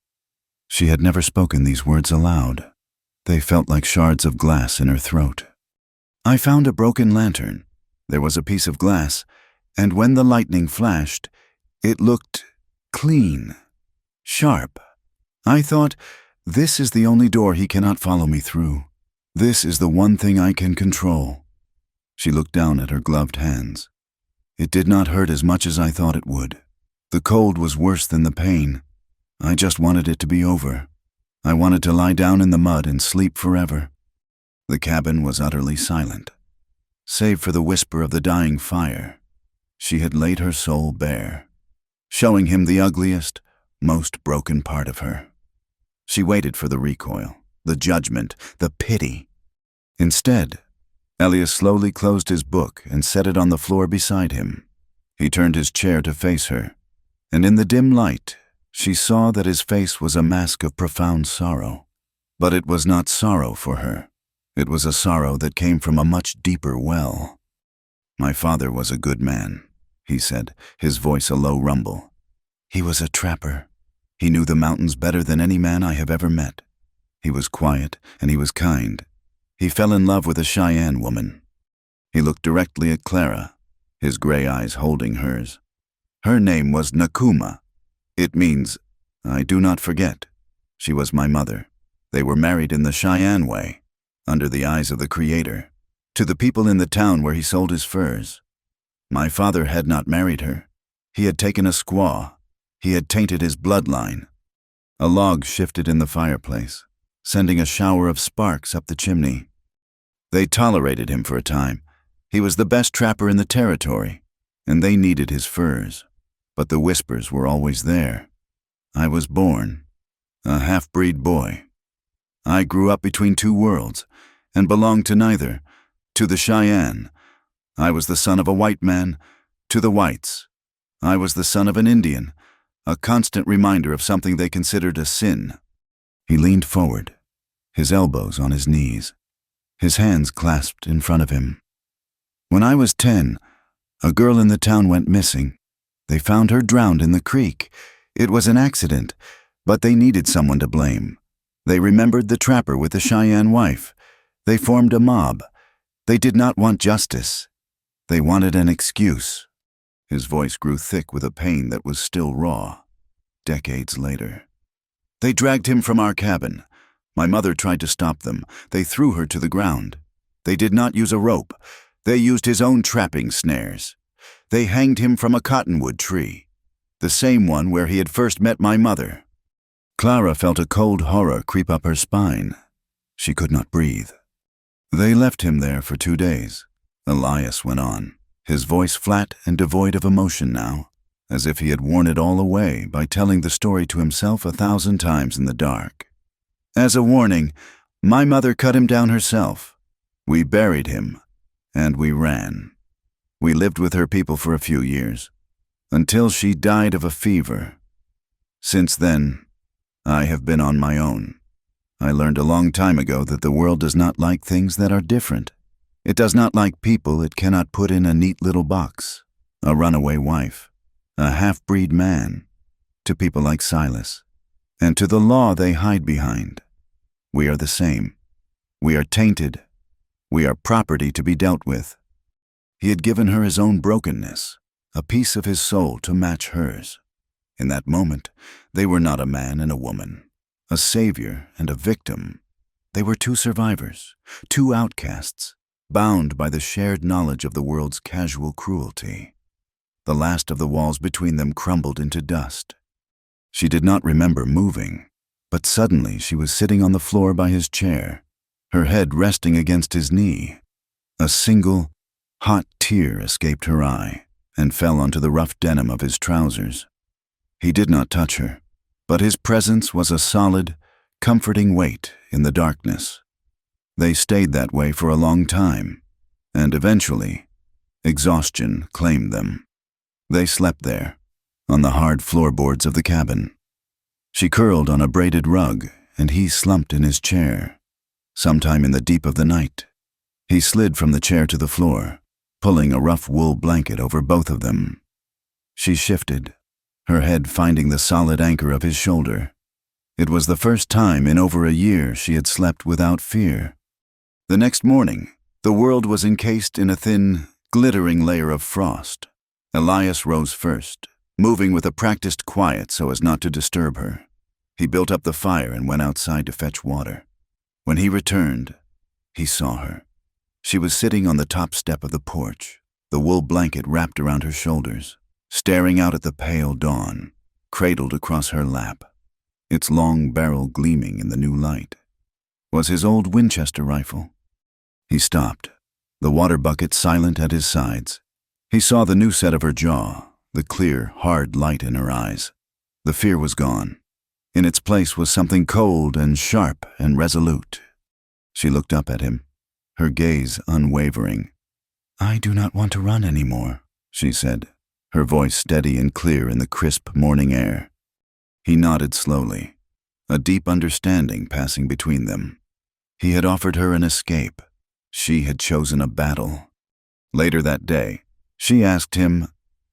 [SPEAKER 1] She had never spoken these words aloud. They felt like shards of glass in her throat. "I found a broken lantern. There was a piece of glass, and when the lightning flashed, it looked clean, sharp. I thought, this is the only door he cannot follow me through. This is the one thing I can control." She looked down at her gloved hands. "It did not hurt as much as I thought it would. The cold was worse than the pain. I just wanted it to be over. I wanted to lie down in the mud and sleep forever." The cabin was utterly silent. Save for the whisper of the dying fire, she had laid her soul bare, showing him the ugliest, most broken part of her. She waited for the recoil, the judgment, the pity. Instead, Elias slowly closed his book and set it on the floor beside him. He turned his chair to face her, and in the dim light, she saw that his face was a mask of profound sorrow. But it was not sorrow for her. It was a sorrow that came from a much deeper well. "My father was a good man," he said, his voice a low rumble. "He was a trapper. He knew the mountains better than any man I have ever met. He was quiet and he was kind. He fell in love with a Cheyenne woman." He looked directly at Clara, his gray eyes holding hers. "Her name was Nakuma. It means, I do not forget. She was my mother. They were married in the Cheyenne way, under the eyes of the Creator, to the people in the town where he sold his furs. My father had not married her. He had taken a squaw. He had tainted his bloodline." A log shifted in the fireplace, sending a shower of sparks up the chimney. "They tolerated him for a time. He was the best trapper in the territory, and they needed his furs. But the whispers were always there. I was born, a half-breed boy. I grew up between two worlds, and belonged to neither. To the Cheyenne, I was the son of a white man. To the whites, I was the son of an Indian, a constant reminder of something they considered a sin." He leaned forward, his elbows on his knees, his hands clasped in front of him. "When I was 10, a girl in the town went missing. They found her drowned in the creek. It was an accident, but they needed someone to blame. They remembered the trapper with the Cheyenne wife. They formed a mob. They did not want justice. They wanted an excuse." His voice grew thick with a pain that was still raw, decades later. "They dragged him from our cabin. My mother tried to stop them. They threw her to the ground. They did not use a rope. They used his own trapping snares. They hanged him from a cottonwood tree, the same one where he had first met my mother." Clara felt a cold horror creep up her spine. She could not breathe. "They left him there for 2 days," Elias went on, his voice flat and devoid of emotion now, as if he had worn it all away by telling the story to himself 1,000 times in the dark. "As a warning, my mother cut him down herself. We buried him, and we ran. We lived with her people for a few years, until she died of a fever. Since then, I have been on my own. I learned a long time ago that the world does not like things that are different. It does not like people it cannot put in a neat little box, a runaway wife, a half-breed man, to people like Silas, and to the law they hide behind. We are the same. We are tainted. We are property to be dealt with. He had given her his own brokenness, a piece of his soul to match hers. In that moment, they were not a man and a woman, a savior and a victim. They were two survivors, two outcasts, bound by the shared knowledge of the world's casual cruelty. The last of the walls between them crumbled into dust. She did not remember moving, but suddenly she was sitting on the floor by his chair, her head resting against his knee. A single, hot tear escaped her eye and fell onto the rough denim of his trousers. He did not touch her, but his presence was a solid, comforting weight in the darkness. They stayed that way for a long time, and eventually, exhaustion claimed them. They slept there, on the hard floorboards of the cabin. She curled on a braided rug, and he slumped in his chair. Sometime in the deep of the night, he slid from the chair to the floor, pulling a rough wool blanket over both of them. She shifted, her head finding the solid anchor of his shoulder. It was the first time in over a year she had slept without fear. The next morning, the world was encased in a thin, glittering layer of frost. Elias rose first, moving with a practiced quiet so as not to disturb her. He built up the fire and went outside to fetch water. When he returned, he saw her. She was sitting on the top step of the porch, the wool blanket wrapped around her shoulders, staring out at the pale dawn, cradled across her lap, its long barrel gleaming in the new light. Was his old Winchester rifle. He stopped, the water bucket silent at his sides. He saw the new set of her jaw, the clear, hard light in her eyes. The fear was gone. In its place was something cold and sharp and resolute. She looked up at him, her gaze unwavering.
[SPEAKER 2] "I do not want to run anymore,"
[SPEAKER 1] she said, her voice steady and clear in the crisp morning air. He nodded slowly, a deep understanding passing between them. He had offered her an escape. She had chosen a battle. Later that day, she asked him,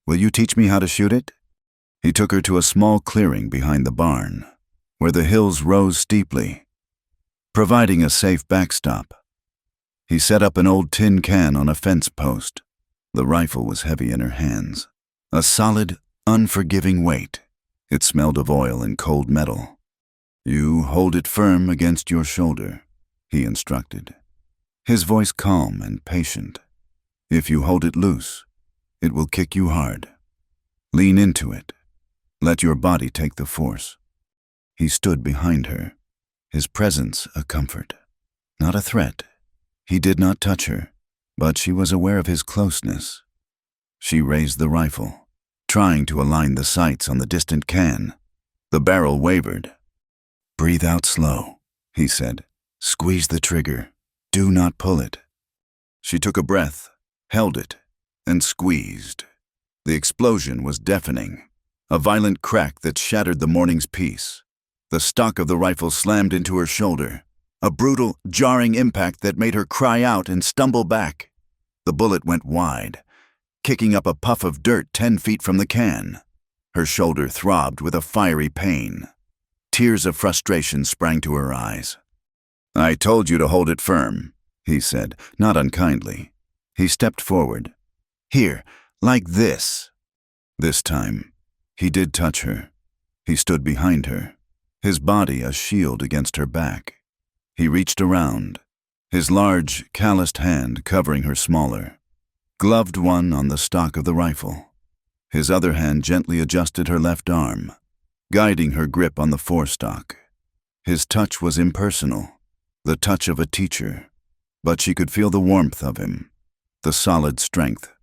[SPEAKER 1] "Will you teach me how to shoot it?" He took her to a small clearing behind the barn, where the hills rose steeply, providing a safe backstop. He set up an old tin can on a fence post. The rifle was heavy in her hands, a solid, unforgiving weight. It smelled of oil and cold metal. "You hold it firm against your shoulder," he instructed, his voice calm and patient. "If you hold it loose, it will kick you hard. Lean into it. Let your body take the force." He stood behind her, his presence a comfort, not a threat. He did not touch her, but she was aware of his closeness. She raised the rifle, trying to align the sights on the distant can. The barrel wavered. "Breathe out slow," he said. "Squeeze the trigger. Do not pull it." She took a breath, held it, and squeezed. The explosion was deafening, a violent crack that shattered the morning's peace. The stock of the rifle slammed into her shoulder, a brutal, jarring impact that made her cry out and stumble back. The bullet went wide, kicking up a puff of dirt 10 feet from the can. Her shoulder throbbed with a fiery pain. Tears of frustration sprang to her eyes. "I told you to hold it firm," he said, not unkindly. He stepped forward. "Here, like this." This time, he did touch her. He stood behind her, his body a shield against her back. He reached around, his large, calloused hand covering her smaller, gloved one on the stock of the rifle. His other hand gently adjusted her left arm, guiding her grip on the forestock. His touch was impersonal, the touch of a teacher, but she could feel the warmth of him, the solid strength.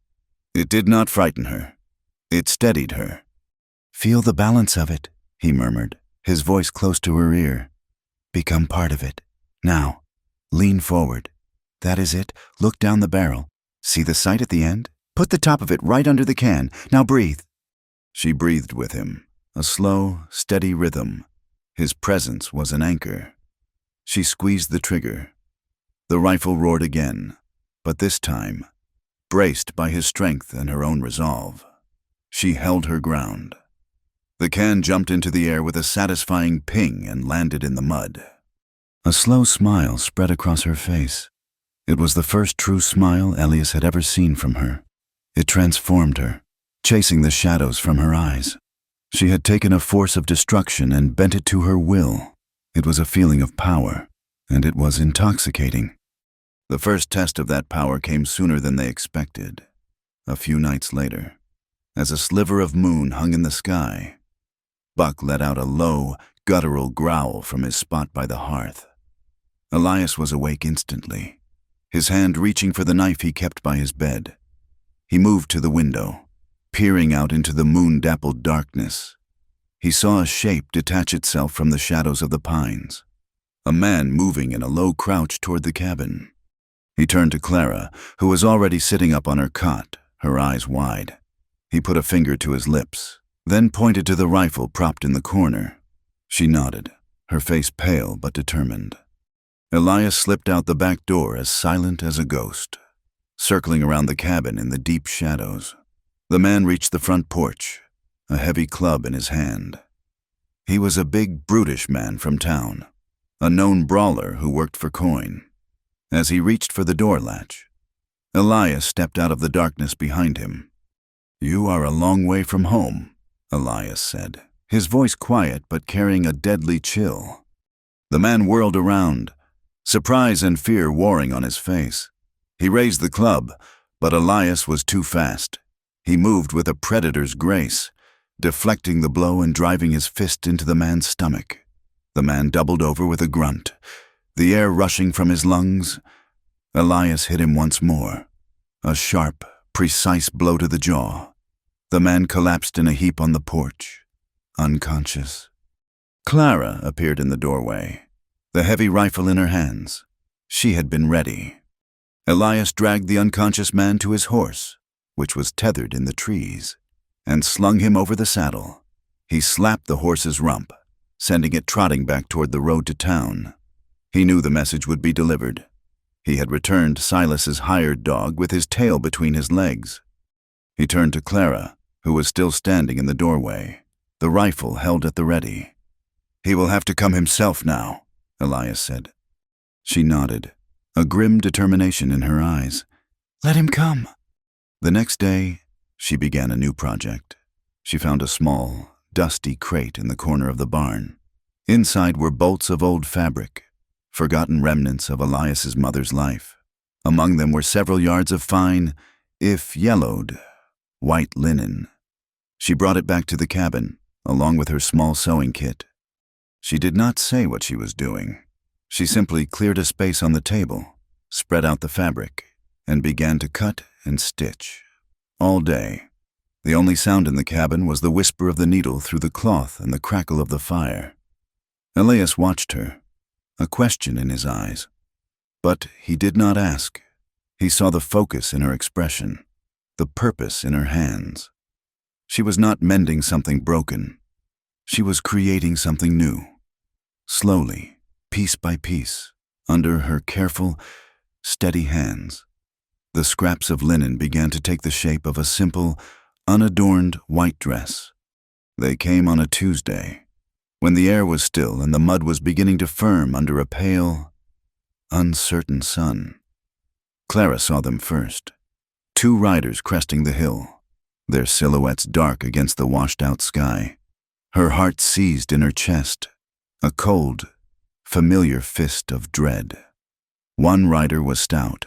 [SPEAKER 1] It did not frighten her. It steadied her.
[SPEAKER 2] "Feel the balance of it," he murmured, his voice close to her ear. "Become part of it. Now, lean forward. That is it. Look down the barrel. See the sight at the end? Put the top of it right under the can. Now breathe."
[SPEAKER 1] She breathed with him, a slow, steady rhythm. His presence was an anchor. She squeezed the trigger. The rifle roared again, But this time, braced by his strength and her own resolve, she held her ground. The can jumped into the air with a satisfying ping and landed in the mud.
[SPEAKER 2] A slow smile spread across her face. It was the first true smile Elias had ever seen from her. It transformed her, chasing the shadows from her eyes. She had taken a force of destruction and bent it to her will. It was a feeling of power, and it was intoxicating.
[SPEAKER 1] The first test of that power came sooner than they expected. A few nights later, as a sliver of moon hung in the sky, Buck let out a low, guttural growl from his spot by the hearth. Elias was awake instantly, his hand reaching for the knife he kept by his bed. He moved to the window, peering out into the moon-dappled darkness. He saw a shape detach itself from the shadows of the pines, a man moving in a low crouch toward the cabin. He turned to Clara, who was already sitting up on her cot, her eyes wide. He put a finger to his lips, then pointed to the rifle propped in the corner. She nodded, her face pale but determined. Elias slipped out the back door as silent as a ghost, circling around the cabin in the deep shadows. The man reached the front porch, a heavy club in his hand. He was a big, brutish man from town, a known brawler who worked for coin. As he reached for the door latch, Elias stepped out of the darkness behind him. "You are a long way from home," Elias said, his voice quiet but carrying a deadly chill. The man whirled around, surprise and fear warring on his face. He raised the club, but Elias was too fast. He moved with a predator's grace, deflecting the blow and driving his fist into the man's stomach. The man doubled over with a grunt, the air rushing from his lungs. Elias hit him once more, a sharp, precise blow to the jaw. The man collapsed in a heap on the porch, unconscious. Clara appeared in the doorway, the heavy rifle in her hands. She had been ready. Elias dragged the unconscious man to his horse, which was tethered in the trees, and slung him over the saddle. He slapped the horse's rump, sending it trotting back toward the road to town. He knew the message would be delivered. He had returned Silas's hired dog with his tail between his legs. He turned to Clara, who was still standing in the doorway, the rifle held at the ready. "He will have to come himself now," Elias said. She nodded, a grim determination in her eyes. "Let him come." The next day, she began a new project. She found a small, dusty crate in the corner of the barn. Inside were bolts of old fabric, forgotten remnants of Elias's mother's life. Among them were several yards of fine, if yellowed, white linen. She brought it back to the cabin, along with her small sewing kit. She did not say what she was doing. She simply cleared a space on the table, spread out the fabric, and began to cut and stitch. All day, the only sound in the cabin was the whisper of the needle through the cloth and the crackle of the fire. Elias watched her, a question in his eyes. But he did not ask. He saw the focus in her expression, the purpose in her hands. She was not mending something broken. She was creating something new. Slowly, piece by piece, under her careful, steady hands, the scraps of linen began to take the shape of a simple, unadorned white dress. They came on a Tuesday, when the air was still and the mud was beginning to firm under a pale, uncertain sun. Clara saw them first. 2 riders cresting the hill, their silhouettes dark against the washed-out sky. Her heart seized in her chest, a cold, familiar fist of dread. One rider was stout,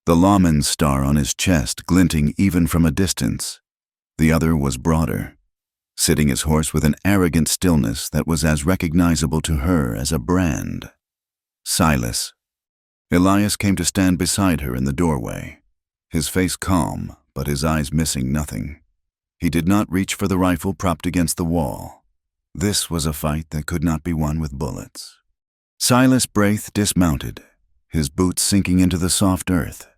[SPEAKER 1] the lawman's star on his chest glinting even from a distance. The other was broader, sitting his horse with an arrogant stillness that was as recognizable to her as a brand. Silas. Elias came to stand beside her in the doorway, his face calm, but his eyes missing nothing. He did not reach for the rifle propped against the wall. This was a fight that could not be won with bullets. Silas Braith dismounted, his boots sinking into the soft earth.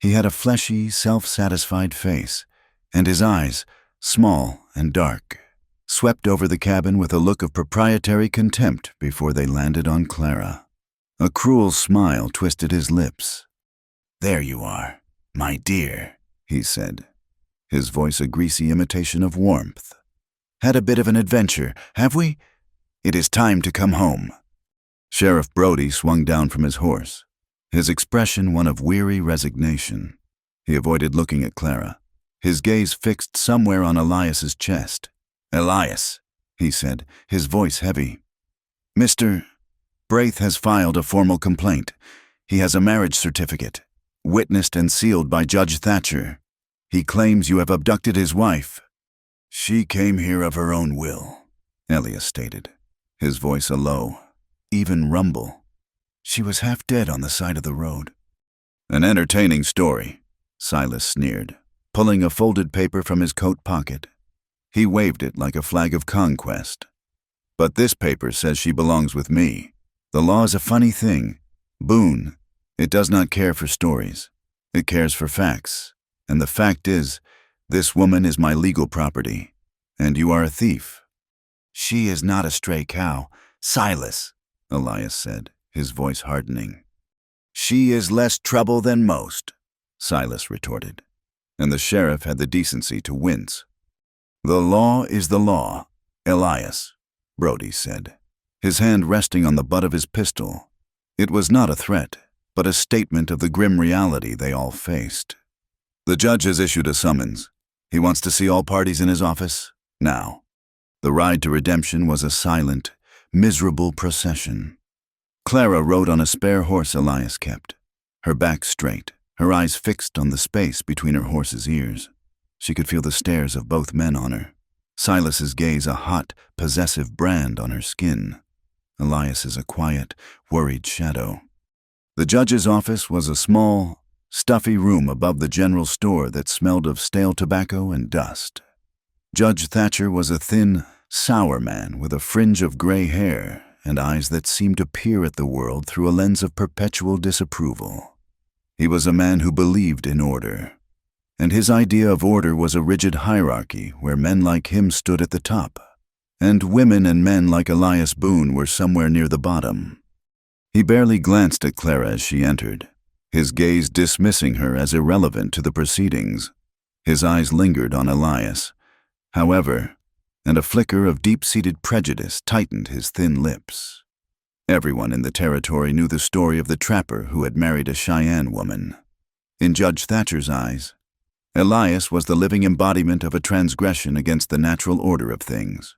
[SPEAKER 1] He had a fleshy, self-satisfied face, and his eyes, small and dark, swept over the cabin with a look of proprietary contempt before they landed on Clara. A cruel smile twisted his lips.
[SPEAKER 2] There you are, my dear, he said, his voice a greasy imitation of warmth. Had a bit of an adventure, have we? It is time to come home. Sheriff Brody swung down from his horse, his expression one of weary resignation. He avoided looking at Clara, his gaze fixed somewhere on Elias's chest. Elias, he said, his voice heavy. Mr. Braith has filed a formal complaint. He has a marriage certificate, witnessed and sealed by Judge Thatcher. He claims you have abducted his wife. She came here of her own will, Elias stated, his voice a low, even rumble. She was half dead on the side of the road. An entertaining story, Silas sneered, pulling a folded paper from his coat pocket. He waved it like a flag of conquest. But this paper says she belongs with me. The law is a funny thing. Boone, it does not care for stories. It cares for facts. And the fact is, this woman is my legal property, and you are a thief. She is not a stray cow, Silas, Elias said, his voice hardening. She is less trouble than most, Silas retorted, and the sheriff had the decency to wince. The law is the law, Elias, Brody said, his hand resting on the butt of his pistol. It was not a threat, but a statement of the grim reality they all faced. The judge has issued a summons. He wants to see all parties in his office, now. The ride to redemption was a silent, miserable procession. Clara rode on a spare horse Elias kept, her back straight, her eyes fixed on the space between her horse's ears. She could feel the stares of both men on her. Silas's gaze a hot, possessive brand on her skin. Elias's a quiet, worried shadow. The judge's office was a small, stuffy room above the general store that smelled of stale tobacco and dust. Judge Thatcher was a thin, sour man with a fringe of gray hair and eyes that seemed to peer at the world through a lens of perpetual disapproval. He was a man who believed in order, and his idea of order was a rigid hierarchy where men like him stood at the top, and women and men like Elias Boone were somewhere near the bottom. He barely glanced at Clara as she entered, his gaze dismissing her as irrelevant to the proceedings. His eyes lingered on Elias, however, and a flicker of deep-seated prejudice tightened his thin lips. Everyone in the territory knew the story of the trapper who had married a Cheyenne woman. In Judge Thatcher's eyes, Elias was the living embodiment of a transgression against the natural order of things.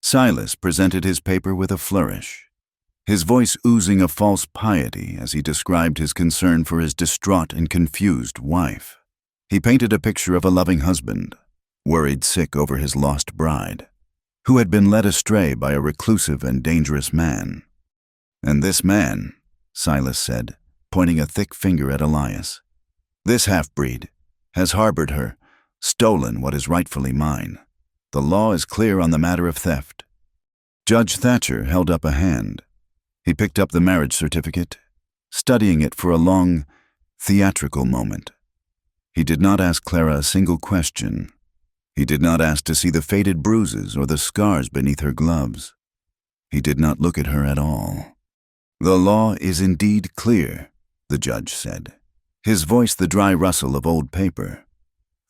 [SPEAKER 2] Silas presented his paper with a flourish, his voice oozing a false piety as he described his concern for his distraught and confused wife. He painted a picture of a loving husband, worried sick over his lost bride, who had been led astray by a reclusive and dangerous man. And this man, Silas said, pointing a thick finger at Elias, this half-breed, has harbored her, stolen what is rightfully mine. The law is clear on the matter of theft. Judge Thatcher held up a hand. He picked up the marriage certificate, studying it for a long, theatrical moment. He did not ask Clara a single question. He did not ask to see the faded bruises or the scars beneath her gloves. He did not look at her at all. The law is indeed clear, the judge said, his voice the dry rustle of old paper.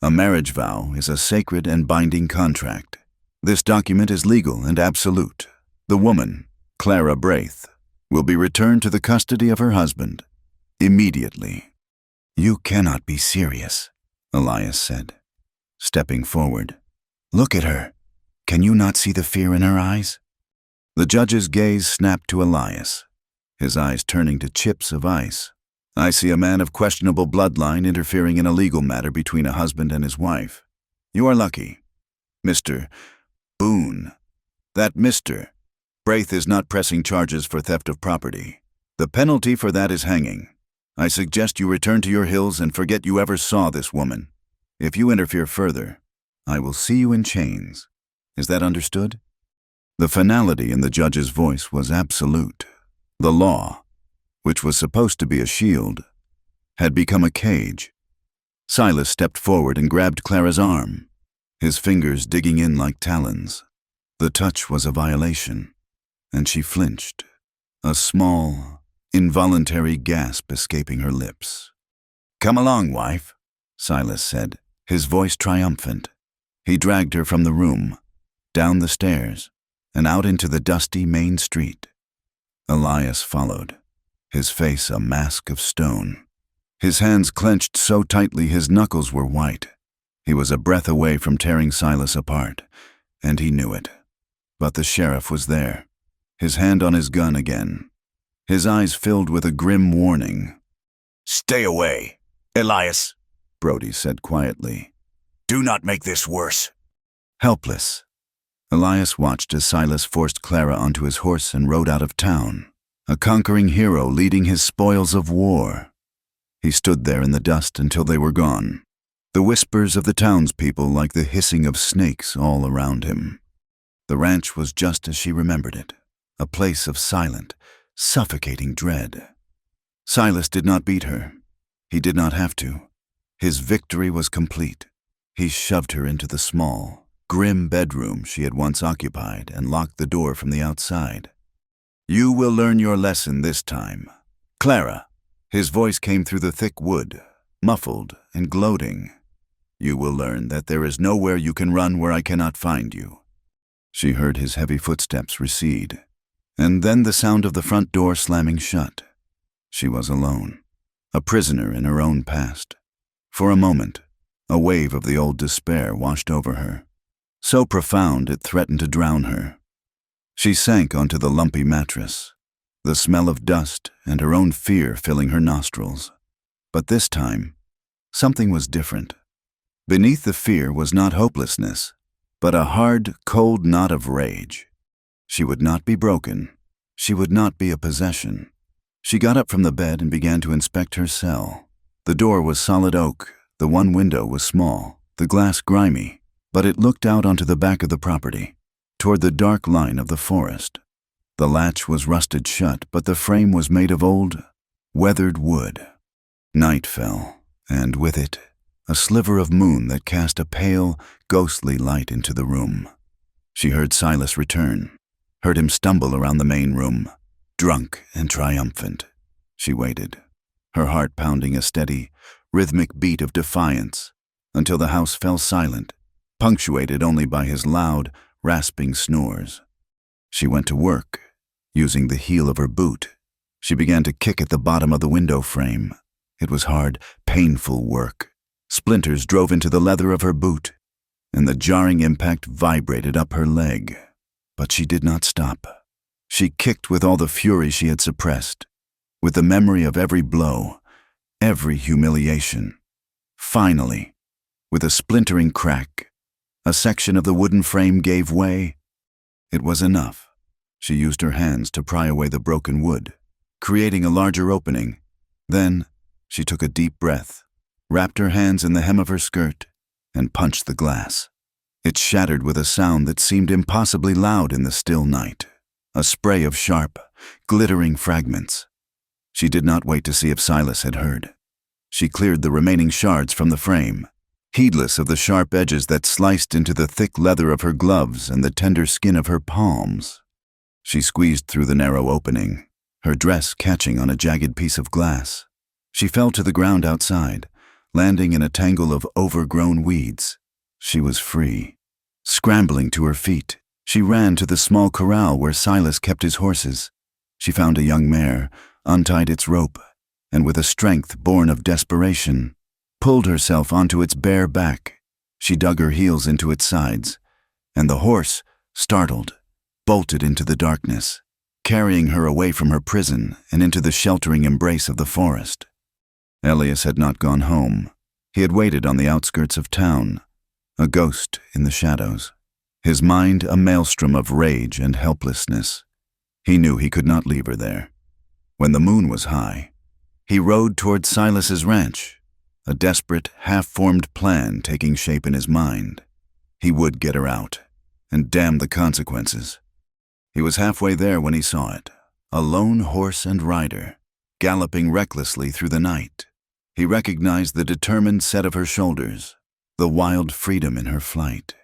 [SPEAKER 2] A marriage vow is a sacred and binding contract. This document is legal and absolute. The woman, Clara Braith, will be returned to the custody of her husband, immediately. You cannot be serious, Elias said, stepping forward. Look at her. Can you not see the fear in her eyes? The judge's gaze snapped to Elias, his eyes turning to chips of ice. I see a man of questionable bloodline interfering in a legal matter between a husband and his wife. You are lucky. Mr. Boone. That Mr. Braith is not pressing charges for theft of property. The penalty for that is hanging. I suggest you return to your hills and forget you ever saw this woman. If you interfere further, I will see you in chains. Is that understood? The finality in the judge's voice was absolute. The law, which was supposed to be a shield, had become a cage. Silas stepped forward and grabbed Clara's arm, his fingers digging in like talons. The touch was a violation, and she flinched, a small, involuntary gasp escaping her lips.
[SPEAKER 1] "Come along, wife," Silas said, his voice triumphant. He dragged her from the room, down the stairs, and out into the dusty main street. Elias followed, his face a mask of stone. His hands clenched so tightly his knuckles were white. He was a breath away from tearing Silas apart, and he knew it. But the sheriff was there, his hand on his gun again, his eyes filled with a grim warning. "Stay away, Elias," Brody said quietly. "Do not make this worse." Helpless, Elias watched as Silas forced Clara onto his horse and rode out of town, a conquering hero leading his spoils of war. He stood there in the dust until they were gone, the whispers of the townspeople like the hissing of snakes all around him. The ranch was just as she remembered it, a place of silent, suffocating dread. Silas did not beat her. He did not have to. His victory was complete. He shoved her into the small, grim bedroom she had once occupied and locked the door from the outside. "You will learn your lesson this time. Clara," his voice came through the thick wood, muffled and gloating. "You will learn that there is nowhere you can run where I cannot find you." She heard his heavy footsteps recede, and then the sound of the front door slamming shut. She was alone, a prisoner in her own past. For a moment, a wave of the old despair washed over her, so profound it threatened to drown her. She sank onto the lumpy mattress, the smell of dust and her own fear filling her nostrils. But this time, something was different. Beneath the fear was not hopelessness, but a hard, cold knot of rage. She would not be broken. She would not be a possession. She got up from the bed and began to inspect her cell. The door was solid oak, the one window was small, the glass grimy, but it looked out onto the back of the property, toward the dark line of the forest. The latch was rusted shut, but the frame was made of old, weathered wood. Night fell, and with it, a sliver of moon that cast a pale, ghostly light into the room. She heard Silas return, heard him stumble around the main room, drunk and triumphant. She waited, her heart pounding a steady, rhythmic beat of defiance, until the house fell silent, punctuated only by his loud, rasping snores. She went to work, using the heel of her boot. She began to kick at the bottom of the window frame. It was hard, painful work. Splinters drove into the leather of her boot, and the jarring impact vibrated up her leg. But she did not stop. She kicked with all the fury she had suppressed, with the memory of every blow, every humiliation. Finally, with a splintering crack, a section of the wooden frame gave way. It was enough. She used her hands to pry away the broken wood, creating a larger opening. Then, she took a deep breath, wrapped her hands in the hem of her skirt, and punched the glass. It shattered with a sound that seemed impossibly loud in the still night, a spray of sharp, glittering fragments. She did not wait to see if Silas had heard. She cleared the remaining shards from the frame, heedless of the sharp edges that sliced into the thick leather of her gloves and the tender skin of her palms. She squeezed through the narrow opening, her dress catching on a jagged piece of glass. She fell to the ground outside, landing in a tangle of overgrown weeds. She was free. Scrambling to her feet, she ran to the small corral where Silas kept his horses. She found a young mare, untied its rope, and with a strength born of desperation, pulled herself onto its bare back. She dug her heels into its sides, and the horse, startled, bolted into the darkness, carrying her away from her prison and into the sheltering embrace of the forest. Elias had not gone home. He had waited on the outskirts of town, a ghost in the shadows, his mind a maelstrom of rage and helplessness. He knew he could not leave her there. When the moon was high, he rode toward Silas's ranch, a desperate, half-formed plan taking shape in his mind. He would get her out, and damn the consequences. He was halfway there when he saw it, a lone horse and rider, galloping recklessly through the night. He recognized the determined set of her shoulders, the wild freedom in her flight.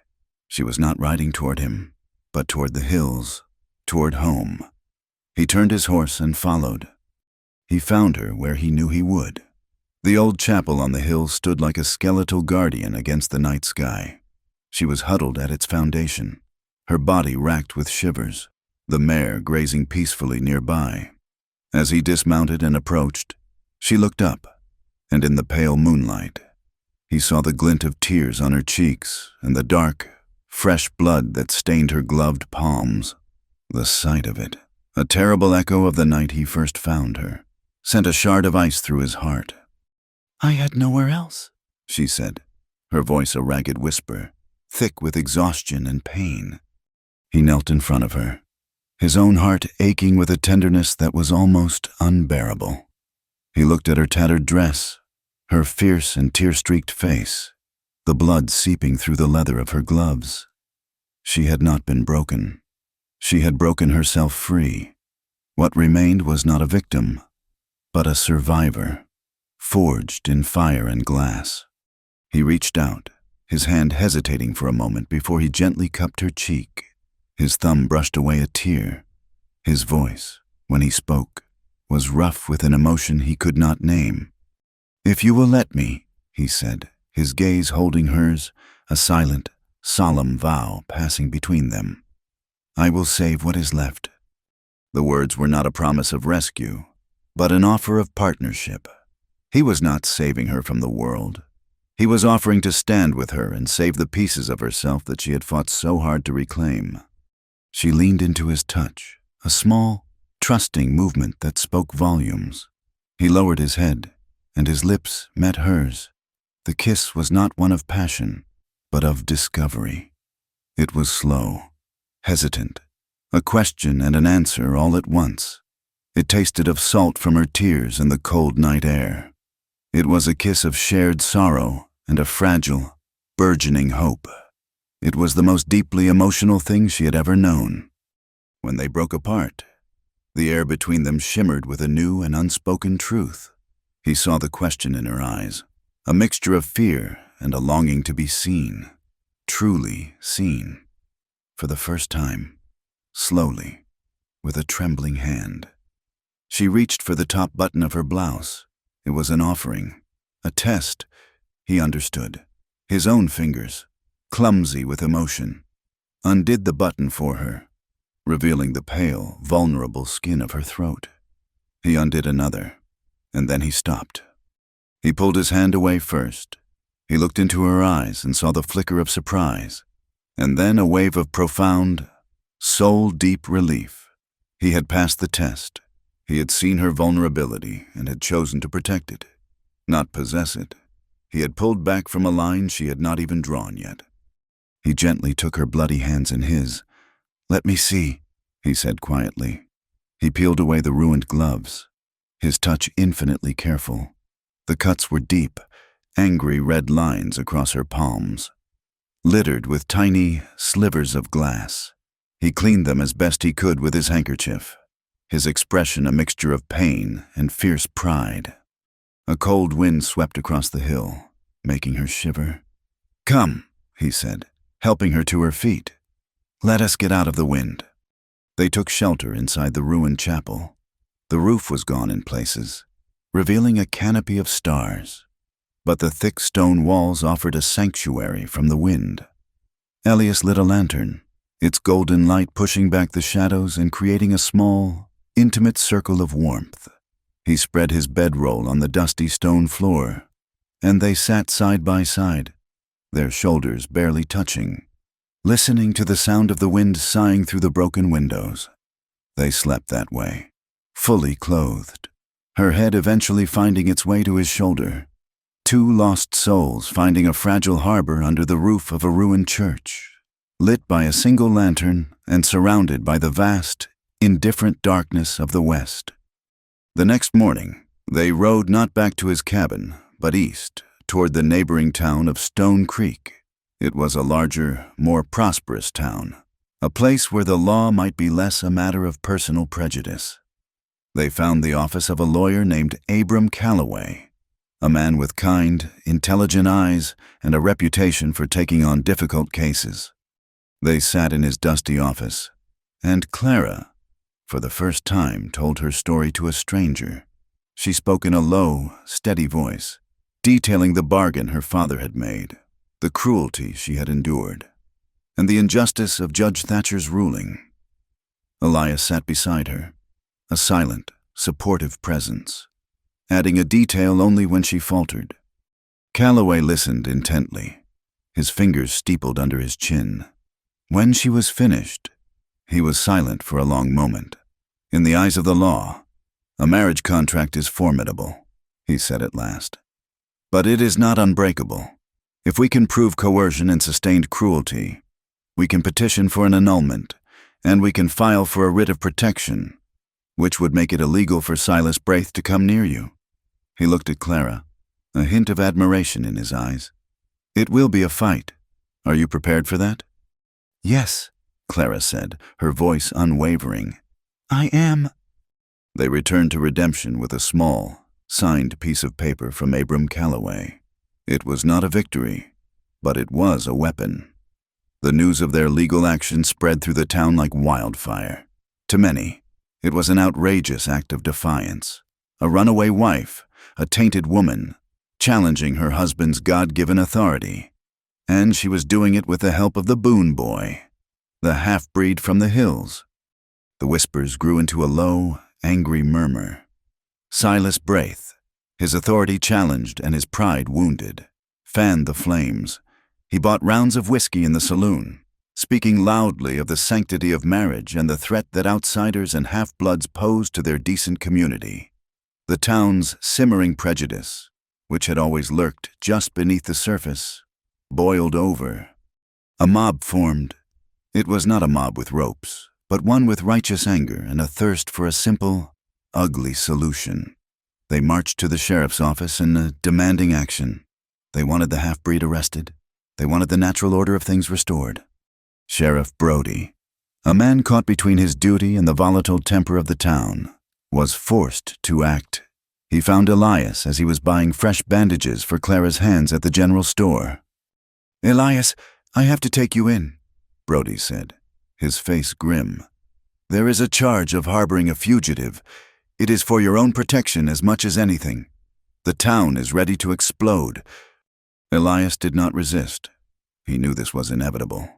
[SPEAKER 1] She was not riding toward him, but toward the hills, toward home. He turned his horse and followed. He found her where he knew he would, The old chapel on the hill stood like a skeletal guardian against the night sky. She was huddled at its foundation, her body racked with shivers, the mare grazing peacefully nearby. As he dismounted and approached, she looked up, and in the pale moonlight, he saw the glint of tears on her cheeks and the dark, fresh blood that stained her gloved palms. The sight of it, a terrible echo of the night he first found her, sent a shard of ice through his heart.
[SPEAKER 2] "I had nowhere else,"
[SPEAKER 1] she said, her voice a ragged whisper, thick with exhaustion and pain. He knelt in front of her, his own heart aching with a tenderness that was almost unbearable. He looked at her tattered dress, her fierce and tear-streaked face, the blood seeping through the leather of her gloves. She had not been broken. She had broken herself free. What remained was not a victim, but a survivor, forged in fire and glass. He reached out, his hand hesitating for a moment before he gently cupped her cheek. His thumb brushed away a tear. His voice, when he spoke, was rough with an emotion he could not name. "If you will let me," he said, his gaze holding hers, a silent, solemn vow passing between them, "I will save what is left." The words were not a promise of rescue, but an offer of partnership. He was not saving her from the world. He was offering to stand with her and save the pieces of herself that she had fought so hard to reclaim. She leaned into his touch, a small, trusting movement that spoke volumes. He lowered his head, and his lips met hers. The kiss was not one of passion, but of discovery. It was slow, hesitant, a question and an answer all at once. It tasted of salt from her tears and the cold night air. It was a kiss of shared sorrow and a fragile, burgeoning hope. It was the most deeply emotional thing she had ever known. When they broke apart, the air between them shimmered with a new and unspoken truth. He saw the question in her eyes, a mixture of fear and a longing to be seen, truly seen. For the first time, slowly, with a trembling hand, she reached for the top button of her blouse. It was an offering, a test. He understood. His own fingers, clumsy with emotion, undid the button for her, revealing the pale, vulnerable skin of her throat. He undid another, and then he stopped. He pulled his hand away first. He looked into her eyes and saw the flicker of surprise, and then a wave of profound, soul-deep relief. He had passed the test. He had seen her vulnerability and had chosen to protect it, not possess it. He had pulled back from a line she had not even drawn yet. He gently took her bloody hands in his. "Let me see," he said quietly. He peeled away the ruined gloves, his touch infinitely careful. The cuts were deep, angry red lines across her palms, littered with tiny slivers of glass. He cleaned them as best he could with his handkerchief, his expression a mixture of pain and fierce pride. A cold wind swept across the hill, making her shiver. "Come," he said, helping her to her feet. "Let us get out of the wind." They took shelter inside the ruined chapel. The roof was gone in places, revealing a canopy of stars, but the thick stone walls offered a sanctuary from the wind. Elias lit a lantern, its golden light pushing back the shadows and creating a small, intimate circle of warmth. He spread his bedroll on the dusty stone floor, and they sat side by side, their shoulders barely touching, listening to the sound of the wind sighing through the broken windows. They slept that way, fully clothed, her head eventually finding its way to his shoulder. Two lost souls finding a fragile harbor under the roof of a ruined church, lit by a single lantern and surrounded by the vast, indifferent darkness of the west. The next morning, they rode not back to his cabin, but east, toward the neighboring town of Stone Creek. It was a larger, more prosperous town, a place where the law might be less a matter of personal prejudice. They found the office of a lawyer named Abram Calloway, a man with kind, intelligent eyes and a reputation for taking on difficult cases. They sat in his dusty office, and Clara, for the first time, told her story to a stranger. She spoke in a low, steady voice, detailing the bargain her father had made, the cruelty she had endured, and the injustice of Judge Thatcher's ruling. Elias sat beside her, a silent, supportive presence, adding a detail only when she faltered. Calloway listened intently, his fingers steepled under his chin. When she was finished, he was silent for a long moment. In the eyes of the law, a marriage contract is formidable, he said at last. But it is not unbreakable. If we can prove coercion and sustained cruelty, we can petition for an annulment, and we can file for a writ of protection, which would make it illegal for Silas Braith to come near you. He looked at Clara, a hint of admiration in his eyes. It will be a fight. Are you prepared for that?
[SPEAKER 2] Yes,
[SPEAKER 1] Clara said, her voice unwavering.
[SPEAKER 2] I am.
[SPEAKER 1] They returned to Redemption with a small, signed piece of paper from Abram Calloway. It was not a victory, but it was a weapon. The news of their legal action spread through the town like wildfire. To many, it was an outrageous act of defiance. A runaway wife, a tainted woman, challenging her husband's God-given authority. And she was doing it with the help of the Boone boy, the half-breed from the hills. The whispers grew into a low, angry murmur. Silas Braith, his authority challenged and his pride wounded, fanned the flames. He bought rounds of whiskey in the saloon, speaking loudly of the sanctity of marriage and the threat that outsiders and half-bloods posed to their decent community. The town's simmering prejudice, which had always lurked just beneath the surface, boiled over. A mob formed. It was not a mob with ropes, but one with righteous anger and a thirst for a simple, ugly solution. They marched to the sheriff's office demanding action. They wanted the half-breed arrested. They wanted the natural order of things restored. Sheriff Brody, a man caught between his duty and the volatile temper of the town, was forced to act. He found Elias as he was buying fresh bandages for Clara's hands at the general store.
[SPEAKER 2] Elias, I have to take you in,
[SPEAKER 1] Brody said, his face grim. There is a charge of harboring a fugitive. It is for your own protection as much as anything. The town is ready to explode. Elias did not resist. He knew this was inevitable.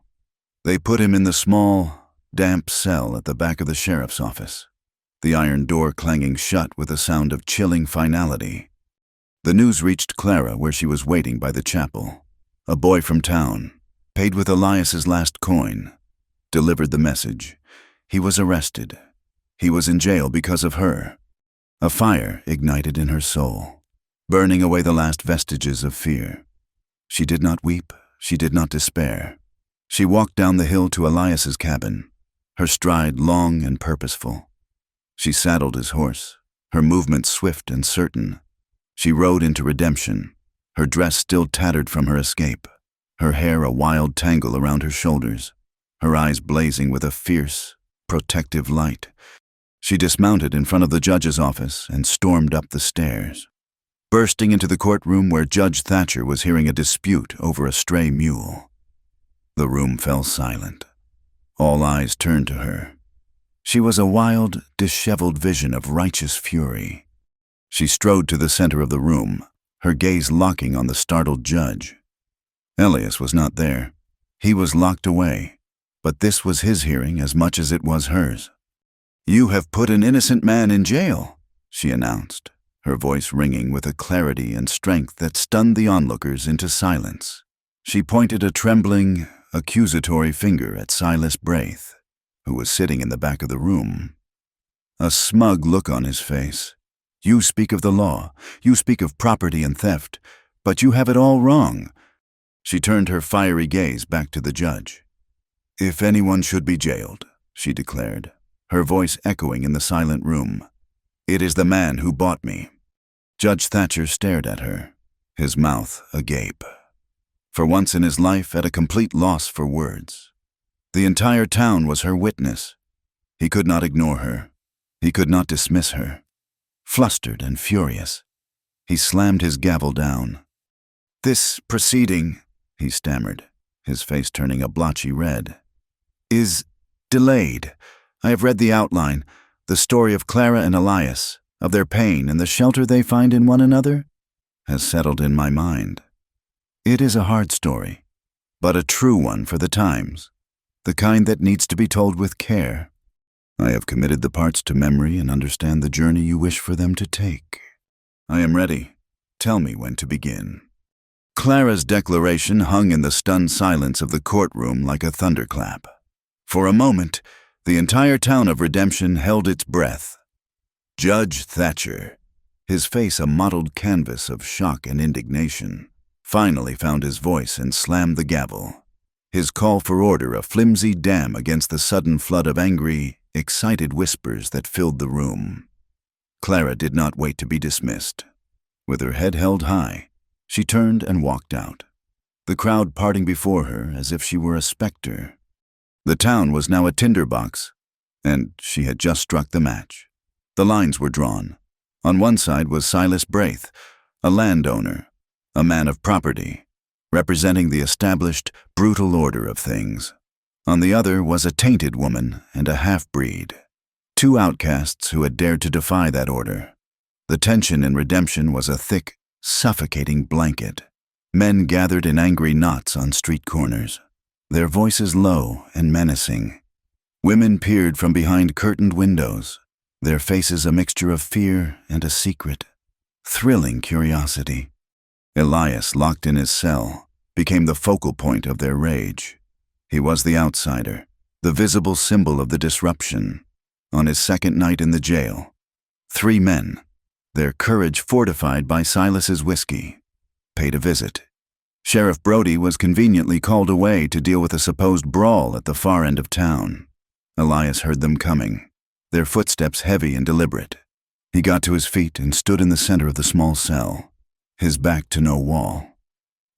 [SPEAKER 1] They put him in the small, damp cell at the back of the sheriff's office, the iron door clanging shut with a sound of chilling finality. The news reached Clara where she was waiting by the chapel. A boy from town, paid with Elias's last coin, delivered the message. He was arrested. He was in jail because of her. A fire ignited in her soul, burning away the last vestiges of fear. She did not weep. She did not despair. She walked down the hill to Elias's cabin, her stride long and purposeful. She saddled his horse, her movements swift and certain. She rode into Redemption, her dress still tattered from her escape, her hair a wild tangle around her shoulders, her eyes blazing with a fierce, protective light. She dismounted in front of the judge's office and stormed up the stairs, bursting into the courtroom where Judge Thatcher was hearing a dispute over a stray mule. The room fell silent. All eyes turned to her. She was a wild, disheveled vision of righteous fury. She strode to the center of the room, her gaze locking on the startled judge. Elias was not there. He was locked away, but this was his hearing as much as it was hers. "You have put an innocent man in jail," she announced, her voice ringing with a clarity and strength that stunned the onlookers into silence. She pointed a trembling, accusatory finger at Silas Braith, who was sitting in the back of the room. A smug look on his face. "You speak of the law, you speak of property and theft, but you have it all wrong." She turned her fiery gaze back to the judge. "If anyone should be jailed," she declared, her voice echoing in the silent room, "it is the man who bought me." Judge Thatcher stared at her, his mouth agape. For once in his life, at a complete loss for words. The entire town was her witness. He could not ignore her. He could not dismiss her. Flustered and furious, he slammed his gavel down. "This proceeding," he stammered, his face turning a blotchy red, "is delayed. I have read the outline, the story of Clara and Elias. of their pain and the shelter they find in one another, has settled in my mind. It is a hard story, but a true one for the times, the kind that needs to be told with care. I have committed the parts to memory and understand the journey you wish for them to take. I am ready. Tell me when to begin. Clara's declaration hung in the stunned silence of the courtroom like a thunderclap. For a moment, the entire town of Redemption held its breath. Judge Thatcher, his face a mottled canvas of shock and indignation, finally found his voice and slammed the gavel. His call for order a flimsy dam against the sudden flood of angry, excited whispers that filled the room. Clara did not wait to be dismissed. With her head held high, she turned and walked out, the crowd parting before her as if she were a specter. The town was now a tinderbox, and she had just struck the match. The lines were drawn. On one side was Silas Braith, a landowner, a man of property, representing the established, brutal order of things. On the other was a tainted woman and a half-breed, two outcasts who had dared to defy that order. The tension in Redemption was a thick, suffocating blanket. Men gathered in angry knots on street corners, their voices low and menacing. Women peered from behind curtained windows, their faces a mixture of fear and a secret, thrilling curiosity. Elias, locked in his cell, became the focal point of their rage. He was the outsider, the visible symbol of the disruption. On his second night in the jail, 3 men, their courage fortified by Silas's whiskey, paid a visit. Sheriff Brody was conveniently called away to deal with a supposed brawl at the far end of town. Elias heard them coming, their footsteps heavy and deliberate. He got to his feet and stood in the center of the small cell, his back to no wall.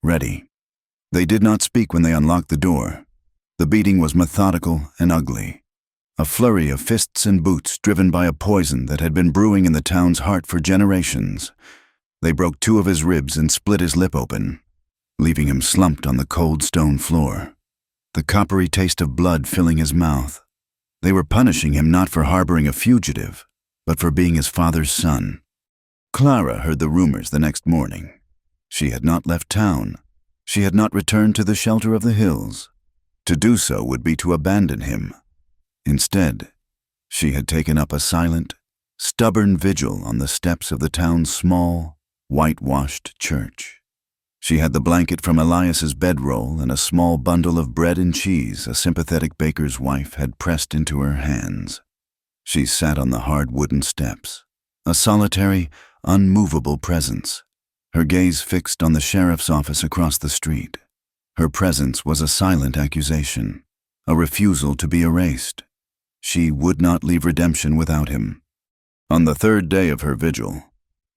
[SPEAKER 1] Ready. They did not speak when they unlocked the door. The beating was methodical and ugly, a flurry of fists and boots driven by a poison that had been brewing in the town's heart for generations. They broke 2 of his ribs and split his lip open, leaving him slumped on the cold stone floor, the coppery taste of blood filling his mouth. They were punishing him not for harboring a fugitive, but for being his father's son. Clara heard the rumors the next morning. She had not left town. She had not returned to the shelter of the hills. To do so would be to abandon him. Instead, she had taken up a silent, stubborn vigil on the steps of the town's small, whitewashed church. She had the blanket from Elias's bedroll and a small bundle of bread and cheese a sympathetic baker's wife had pressed into her hands. She sat on the hard wooden steps, a solitary, unmovable presence, her gaze fixed on the sheriff's office across the street. Her presence was a silent accusation, a refusal to be erased. She would not leave Redemption without him. On the 3rd day of her vigil,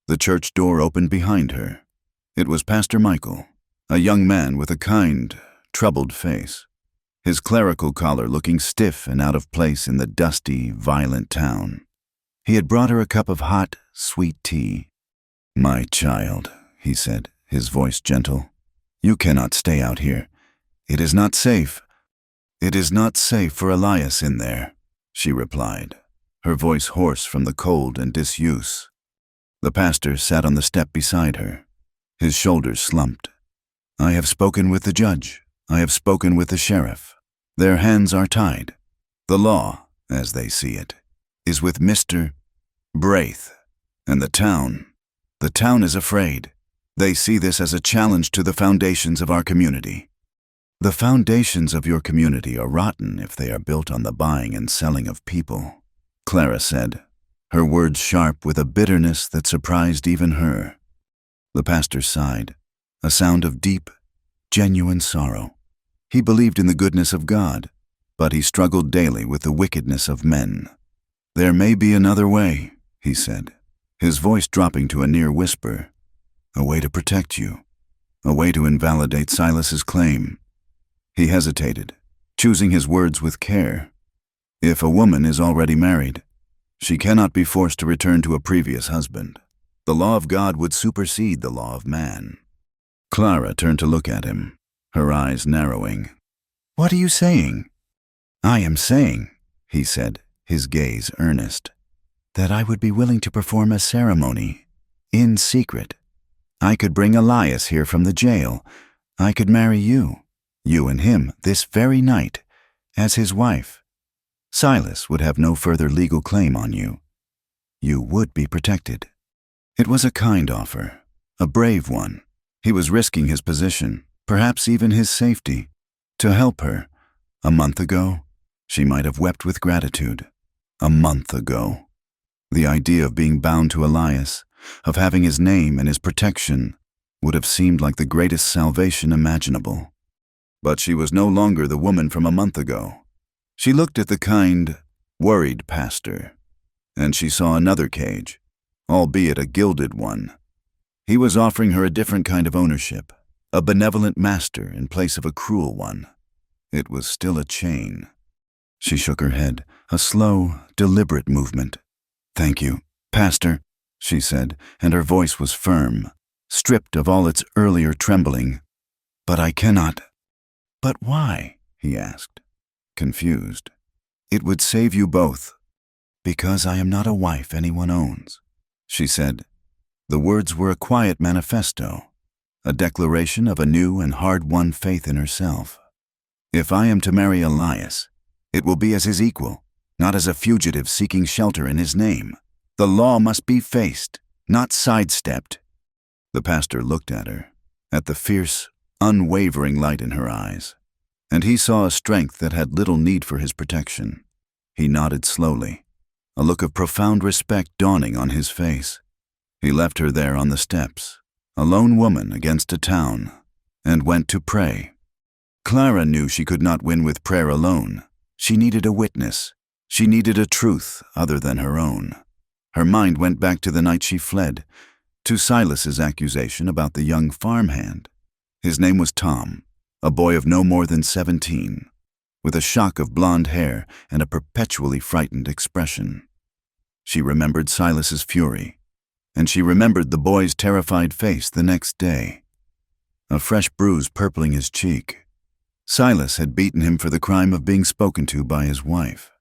[SPEAKER 1] the church door opened behind her. It was Pastor Michael, a young man with a kind, troubled face, his clerical collar looking stiff and out of place in the dusty, violent town. He had brought her a cup of hot, sweet tea. "My child," he said, his voice gentle, "you cannot stay out here. It is not safe." "It is not safe for Elias in there," she replied, her voice hoarse from the cold and disuse. The pastor sat on the step beside her, his shoulders slumped. "I have spoken with the judge. I have spoken with the sheriff. Their hands are tied. The law, as they see it, is with Mr. Braith, and the town is afraid. They see this as a challenge to the foundations of our community." "The foundations of your community are rotten if they are built on the buying and selling of people," Clara said, her words sharp with a bitterness that surprised even her. The pastor sighed, a sound of deep, genuine sorrow. He believed in the goodness of God, but he struggled daily with the wickedness of men. "There may be another way," he said, his voice dropping to a near whisper. "A way to protect you, a way to invalidate Silas's claim." He hesitated, choosing his words with care. "If a woman is already married, she cannot be forced to return to a previous husband. The law of God would supersede the law of man." Clara turned to look at him, her eyes narrowing. "What are you saying?" "I am saying," he said, his gaze earnest,
[SPEAKER 2] that I would be willing to perform a ceremony in secret. I could bring Elias here from the jail. I could marry you and him, this very night, as his wife. Silas would have no further legal claim on you. You would be protected. It was a kind offer, a brave one. He was risking his position, perhaps even his safety, to help her. A month ago, she might have wept with gratitude. A month ago. The idea of being bound to Elias, of having his name and his protection, would have seemed like the greatest salvation imaginable. But she was no longer the woman from a month ago. She looked at the kind, worried pastor, and she saw another cage, albeit a gilded one. He was offering her a different kind of ownership, a benevolent master in place of a cruel one. It was still a chain. She shook her head, a slow, deliberate movement. "Thank you, Pastor," she said, and her voice was firm, stripped of all its earlier trembling. "But I cannot." "But why?" he asked, confused. "It would save you both." "Because I am not a wife anyone owns," she said. The words were a quiet manifesto, a declaration of a new and hard-won faith in herself. "If I am to marry Elias, it will be as his equal, not as a fugitive seeking shelter in his name. The law must be faced, not sidestepped." The pastor looked at her, at the fierce, unwavering light in her eyes, and he saw a strength that had little need for his protection. He nodded slowly, a look of profound respect dawning on his face. He left her there on the steps, a lone woman against a town, and went to pray. Clara knew she could not win with prayer alone. She needed a witness. She needed a truth other than her own. Her mind went back to the night she fled, to Silas's accusation about the young farmhand. His name was Tom, a boy of no more than 17, with a shock of blonde hair and a perpetually frightened expression. She remembered Silas's fury, and she remembered the boy's terrified face the next day, a fresh bruise purpling his cheek. Silas had beaten him for the crime of being spoken to by his wife.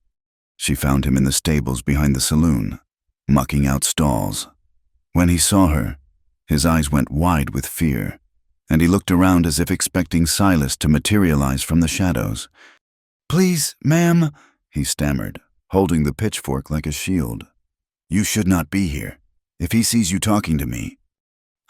[SPEAKER 2] She found him in the stables behind the saloon, mucking out stalls. When he saw her, his eyes went wide with fear, and he looked around as if expecting Silas to materialize from the shadows. "Please, ma'am," he stammered, holding the pitchfork like a shield. "You should not be here. If he sees you talking to me."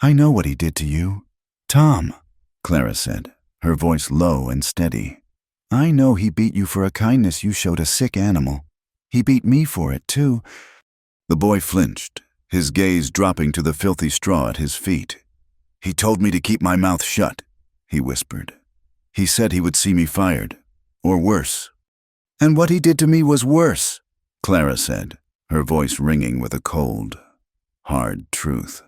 [SPEAKER 2] "I know what he did to you." "Tom," Clara said, her voice low and steady. "I know he beat you for a kindness you showed a sick animal. He beat me for it, too." The boy flinched, his gaze dropping to the filthy straw at his feet. "He told me to keep my mouth shut," he whispered. "He said he would see me fired, or worse." "And what he did to me was worse," Clara said, her voice ringing with a cold, hard truth.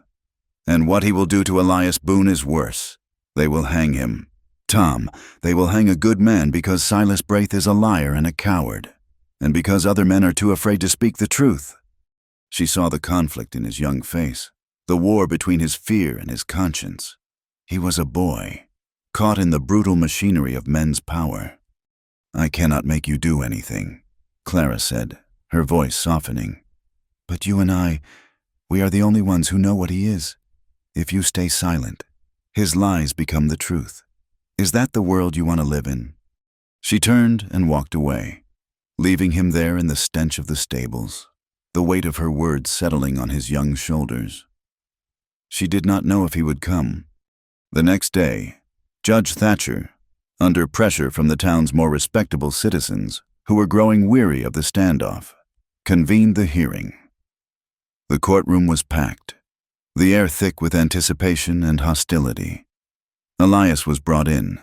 [SPEAKER 2] "And what he will do to Elias Boone is worse. They will hang him. Tom, they will hang a good man because Silas Braith is a liar and a coward, and because other men are too afraid to speak the truth." She saw the conflict in his young face, the war between his fear and his conscience. He was a boy, caught in the brutal machinery of men's power. "I cannot make you do anything," Clara said, her voice softening. "But you and I, we are the only ones who know what he is. If you stay silent, his lies become the truth. Is that the world you want to live in?" She turned and walked away, leaving him there in the stench of the stables, the weight of her words settling on his young shoulders. She did not know if he would come. The next day, Judge Thatcher, under pressure from the town's more respectable citizens, who were growing weary of the standoff, convened the hearing. The courtroom was packed, the air thick with anticipation and hostility. Elias was brought in,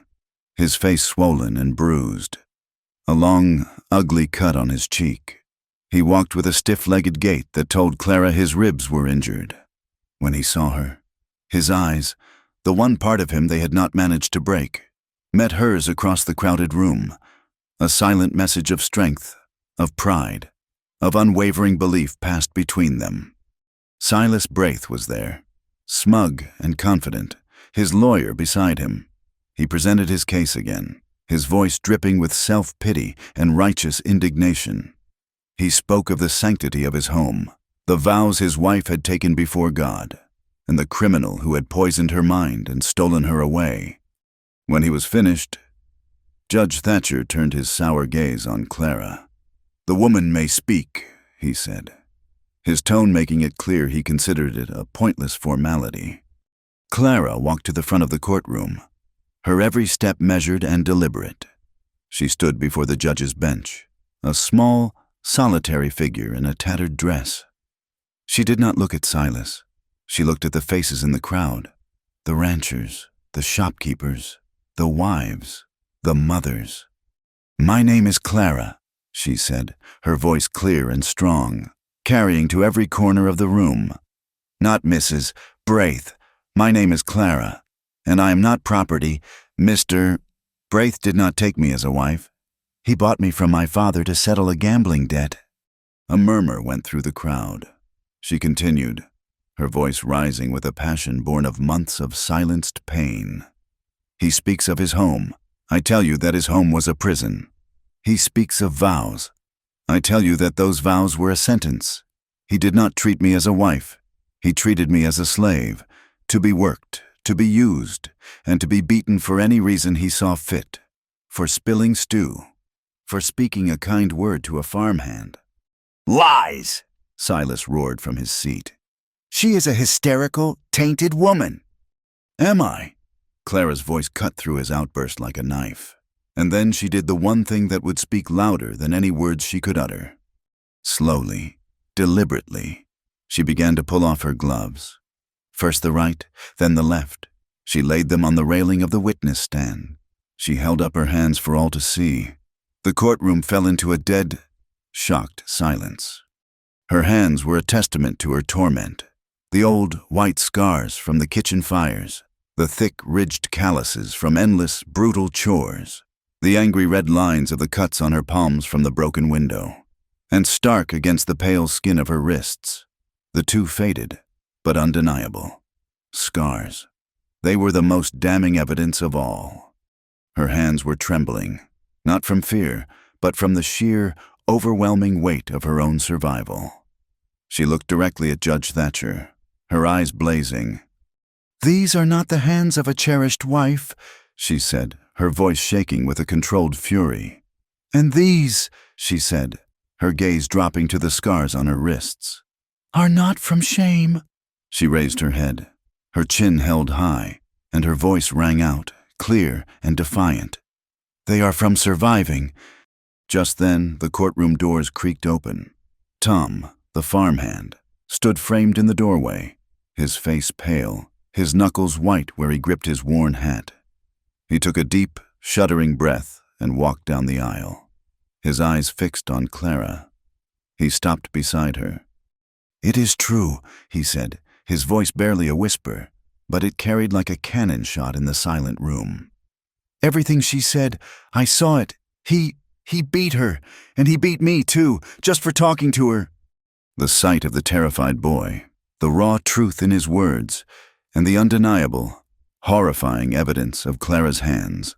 [SPEAKER 2] his face swollen and bruised, a long, ugly cut on his cheek. He walked with a stiff-legged gait that told Clara his ribs were injured. When he saw her, his eyes, the one part of him they had not managed to break, met hers across the crowded room, a silent message of strength, of pride, of unwavering belief passed between them. Silas Braith was there, smug and confident, his lawyer beside him. He presented his case again, his voice dripping with self-pity and righteous indignation. He spoke of the sanctity of his home,
[SPEAKER 1] the vows his wife had taken before God, and the criminal who had poisoned her mind and stolen her away. When he was finished, Judge Thatcher turned his sour gaze on Clara. "The woman may speak," he said, his tone making it clear he considered it a pointless formality. Clara walked to the front of the courtroom, her every step measured and deliberate. She stood before the judge's bench, a small, solitary figure in a tattered dress. She did not look at Silas. She looked at the faces in the crowd, the ranchers, the shopkeepers, the wives, the mothers. "My name is Clara," she said, her voice clear and strong, carrying to every corner of the room. "Not Mrs. Braith. My name is Clara, and I am not property. Mr. Braith did not take me as a wife. He bought me from my father to settle a gambling debt." A murmur went through the crowd. She continued, her voice rising with a passion born of months of silenced pain. "He speaks of his home. I tell you that his home was a prison. He speaks of vows. I tell you that those vows were a sentence. He did not treat me as a wife. He treated me as a slave, to be worked, to be used, and to be beaten for any reason he saw fit, for spilling stew, for speaking a kind word to a farmhand." "Lies!" Silas roared from his seat. "She is a hysterical, tainted woman." "Am I?" Clara's voice cut through his outburst like a knife, and then she did the one thing that would speak louder than any words she could utter. Slowly, deliberately, she began to pull off her gloves. First the right, then the left. She laid them on the railing of the witness stand. She held up her hands for all to see. The courtroom fell into a dead, shocked silence. Her hands were a testament to her torment. The old, white scars from the kitchen fires, the thick, ridged calluses from endless, brutal chores, the angry red lines of the cuts on her palms from the broken window, and stark against the pale skin of her wrists, the two faded, but undeniable. Scars. They were the most damning evidence of all. Her hands were trembling, not from fear, but from the sheer, overwhelming weight of her own survival. She looked directly at Judge Thatcher, her eyes blazing. "These are not the hands of a cherished wife," she said, her voice shaking with a controlled fury. "And these," she said, her gaze dropping to the scars on her wrists, "are not from shame." She raised her head, her chin held high, and her voice rang out, clear and defiant. "They are from surviving." Just then, the courtroom doors creaked open. Tom, the farmhand, stood framed in the doorway, his face pale, his knuckles white where he gripped his worn hat. He took a deep, shuddering breath and walked down the aisle, his eyes fixed on Clara. He stopped beside her. "It is true," he said, his voice barely a whisper, but it carried like a cannon shot in the silent room. "Everything she said, I saw it. He beat her, and he beat me too, just for talking to her." The sight of the terrified boy, the raw truth in his words, and the undeniable, horrifying evidence of Clara's hands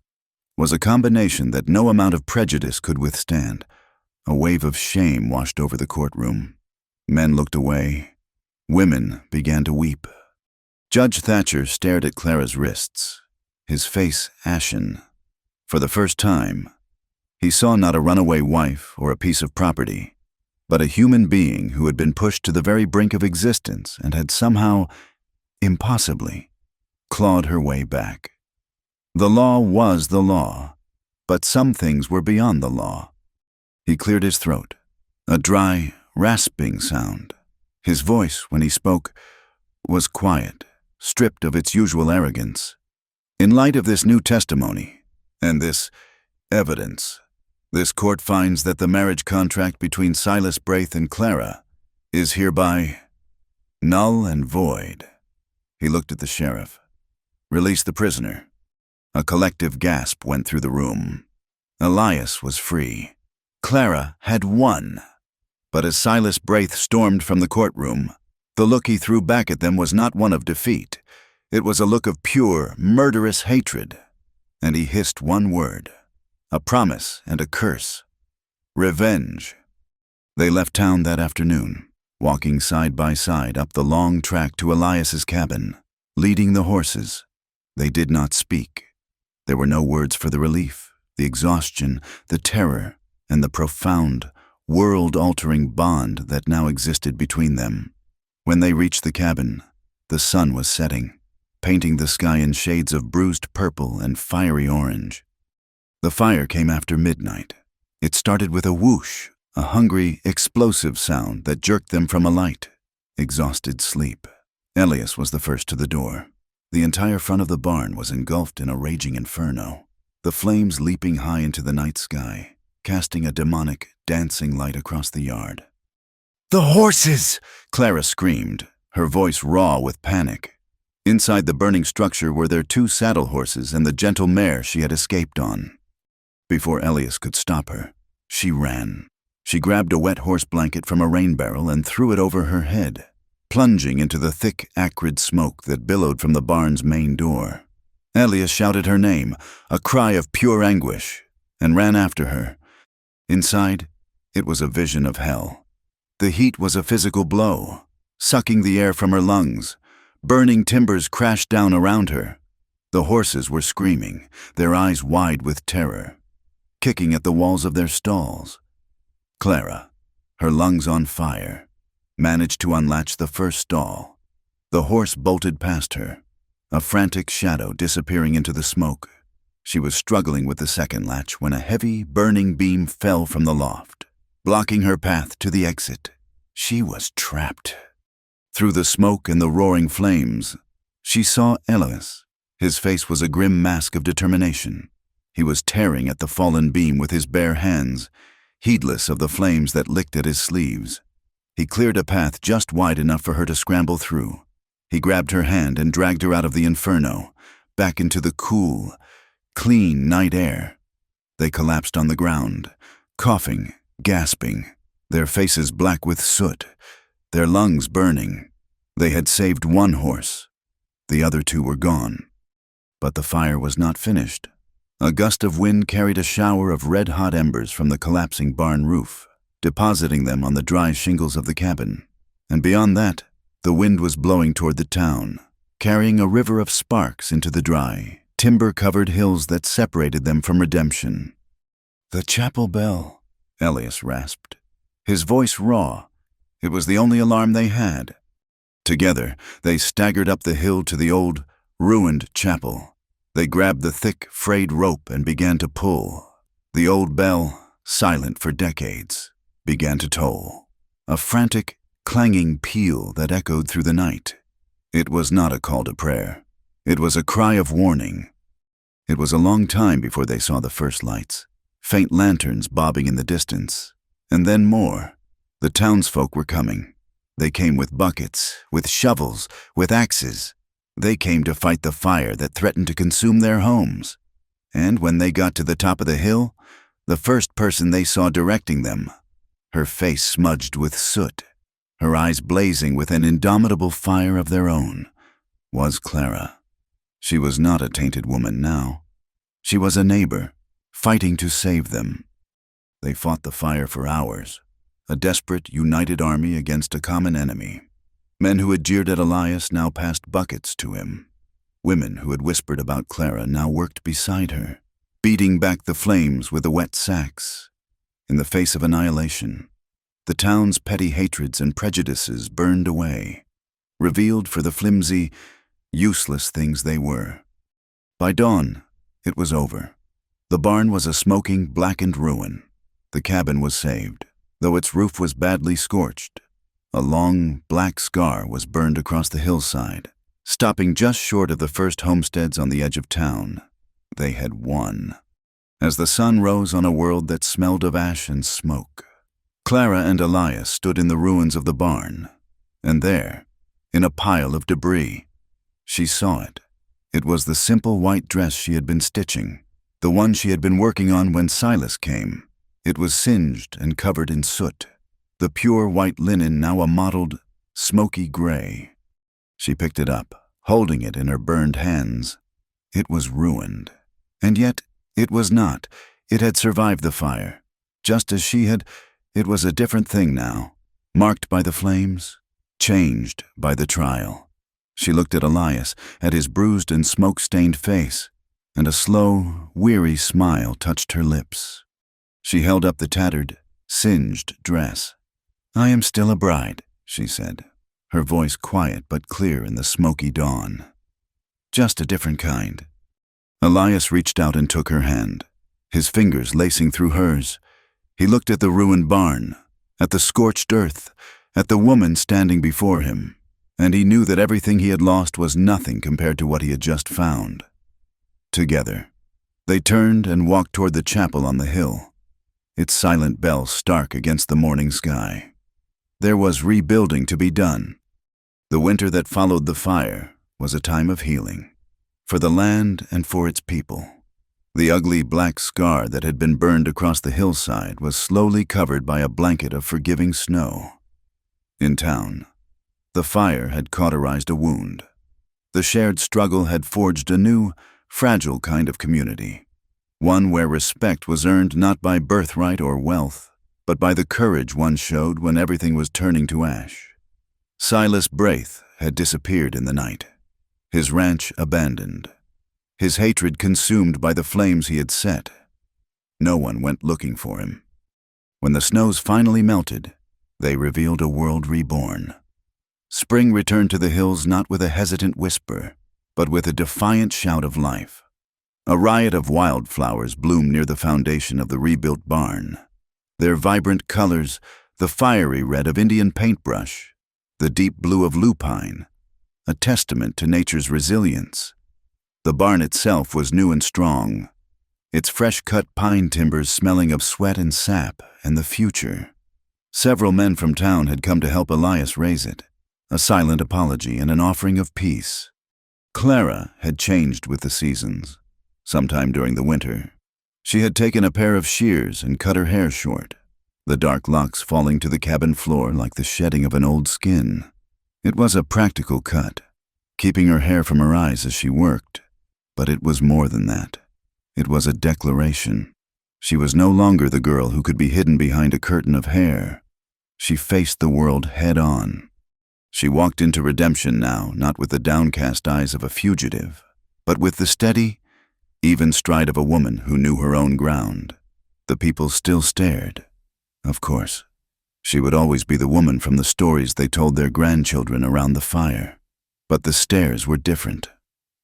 [SPEAKER 1] was a combination that no amount of prejudice could withstand. A wave of shame washed over the courtroom. Men looked away. Women began to weep. Judge Thatcher stared at Clara's wrists, his face ashen. For the first time, he saw not a runaway wife or a piece of property, but a human being who had been pushed to the very brink of existence and had somehow, impossibly, clawed her way back. The law was the law, but some things were beyond the law. He cleared his throat, a dry, rasping sound. His voice, when he spoke, was quiet, stripped of its usual arrogance. "In light of this new testimony, and this evidence, this court finds that the marriage contract between Silas Braith and Clara is hereby null and void." He looked at the sheriff. "Release the prisoner." A collective gasp went through the room. Elias was free. Clara had won. But as Silas Braith stormed from the courtroom, the look he threw back at them was not one of defeat. It was a look of pure, murderous hatred. And he hissed one word, a promise and a curse: revenge. They left town that afternoon. walking side by side up the long track to Elias's cabin, leading the horses. They did not speak. There were no words for the relief, the exhaustion, the terror, and the profound, world-altering bond that now existed between them. When they reached the cabin, the sun was setting, painting the sky in shades of bruised purple and fiery orange. The fire came after midnight. It started with a whoosh, a hungry, explosive sound that jerked them from a light, exhausted sleep. Elias was the first to the door. The entire front of the barn was engulfed in a raging inferno, the flames leaping high into the night sky, casting a demonic, dancing light across the yard. "The horses!" Clara screamed, her voice raw with panic. Inside the burning structure were their 2 saddle horses and the gentle mare she had escaped on. Before Elias could stop her, she ran. She grabbed a wet horse blanket from a rain barrel and threw it over her head, plunging into the thick, acrid smoke that billowed from the barn's main door. Elias shouted her name, a cry of pure anguish, and ran after her. Inside, it was a vision of hell. The heat was a physical blow, sucking the air from her lungs. Burning timbers crashed down around her. The horses were screaming, their eyes wide with terror, kicking at the walls of their stalls. Clara, her lungs on fire, managed to unlatch the first stall. The horse bolted past her, a frantic shadow disappearing into the smoke. She was struggling with the second latch when a heavy, burning beam fell from the loft, blocking her path to the exit. She was trapped. Through the smoke and the roaring flames, she saw Elias. His face was a grim mask of determination. He was tearing at the fallen beam with his bare hands, heedless of the flames that licked at his sleeves. He cleared a path just wide enough for her to scramble through. He grabbed her hand and dragged her out of the inferno, back into the cool, clean night air. They collapsed on the ground, coughing, gasping, their faces black with soot, their lungs burning. They had saved 1 horse. The other 2 were gone. But the fire was not finished. A gust of wind carried a shower of red-hot embers from the collapsing barn roof, depositing them on the dry shingles of the cabin. And beyond that, the wind was blowing toward the town, carrying a river of sparks into the dry, timber-covered hills that separated them from redemption. "The chapel bell," Elias rasped, his voice raw. It was the only alarm they had. Together, they staggered up the hill to the old, ruined chapel. They grabbed the thick, frayed rope and began to pull. The old bell, silent for decades, began to toll, a frantic, clanging peal that echoed through the night. It was not a call to prayer. It was a cry of warning. It was a long time before they saw the first lights, faint lanterns bobbing in the distance, and then more. The townsfolk were coming. They came with buckets, with shovels, with axes. They came to fight the fire that threatened to consume their homes. And when they got to the top of the hill, the first person they saw directing them, her face smudged with soot, her eyes blazing with an indomitable fire of their own, was Clara. She was not a tainted woman now. She was a neighbor, fighting to save them. They fought the fire for hours, a desperate, united army against a common enemy. Men who had jeered at Elias now passed buckets to him. Women who had whispered about Clara now worked beside her, beating back the flames with the wet sacks. In the face of annihilation, the town's petty hatreds and prejudices burned away, revealed for the flimsy, useless things they were. By dawn, it was over. The barn was a smoking, blackened ruin. The cabin was saved, though its roof was badly scorched. A long, black scar was burned across the hillside, stopping just short of the first homesteads on the edge of town. They had won. As the sun rose on a world that smelled of ash and smoke, Clara and Elias stood in the ruins of the barn, and there, in a pile of debris, she saw it. It was the simple white dress she had been stitching, the one she had been working on when Silas came. It was singed and covered in soot, the pure white linen now a mottled, smoky gray. She picked it up, holding it in her burned hands. It was ruined. And yet, it was not. It had survived the fire. Just as she had, it was a different thing now. marked by the flames, changed by the trial. She looked at Elias, at his bruised and smoke-stained face, and a slow, weary smile touched her lips. She held up the tattered, singed dress. "I am still a bride," she said, her voice quiet but clear in the smoky dawn. "Just a different kind." Elias reached out and took her hand, his fingers lacing through hers. He looked at the ruined barn, at the scorched earth, at the woman standing before him, and he knew that everything he had lost was nothing compared to what he had just found. Together, they turned and walked toward the chapel on the hill, its silent bell stark against the morning sky. There was rebuilding to be done. The winter that followed the fire was a time of healing, for the land and for its people. The ugly black scar that had been burned across the hillside was slowly covered by a blanket of forgiving snow. In town, the fire had cauterized a wound. The shared struggle had forged a new, fragile kind of community, one where respect was earned not by birthright or wealth, but by the courage one showed when everything was turning to ash. Silas Braith had disappeared in the night, his ranch abandoned, his hatred consumed by the flames he had set. No one went looking for him. When the snows finally melted, they revealed a world reborn. Spring returned to the hills not with a hesitant whisper, but with a defiant shout of life. A riot of wildflowers bloomed near the foundation of the rebuilt barn. Their vibrant colors, the fiery red of Indian paintbrush, the deep blue of lupine, a testament to nature's resilience. The barn itself was new and strong, its fresh-cut pine timbers smelling of sweat and sap and the future. Several men from town had come to help Elias raise it, a silent apology and an offering of peace. Clara had changed with the seasons. Sometime during the winter, she had taken a pair of shears and cut her hair short, the dark locks falling to the cabin floor like the shedding of an old skin. It was a practical cut, keeping her hair from her eyes as she worked, but it was more than that. It was a declaration. She was no longer the girl who could be hidden behind a curtain of hair. She faced the world head-on. She walked into redemption now, not with the downcast eyes of a fugitive, but with the steady, even stride of a woman who knew her own ground. The people still stared. Of course, she would always be the woman from the stories they told their grandchildren around the fire. But the stares were different.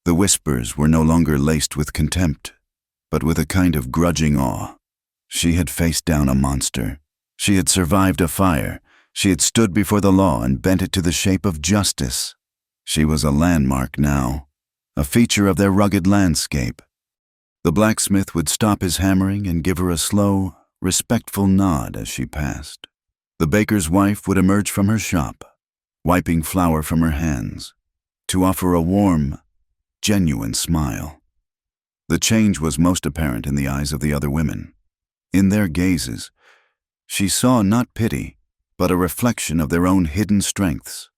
[SPEAKER 1] The whispers were no longer laced with contempt, but with a kind of grudging awe. She had faced down a monster. She had survived a fire. She had stood before the law and bent it to the shape of justice. She was a landmark now, a feature of their rugged landscape. The blacksmith would stop his hammering and give her a slow, respectful nod as she passed. The baker's wife would emerge from her shop, wiping flour from her hands, to offer a warm, genuine smile. The change was most apparent in the eyes of the other women. In their gazes, she saw not pity, but a reflection of their own hidden strengths,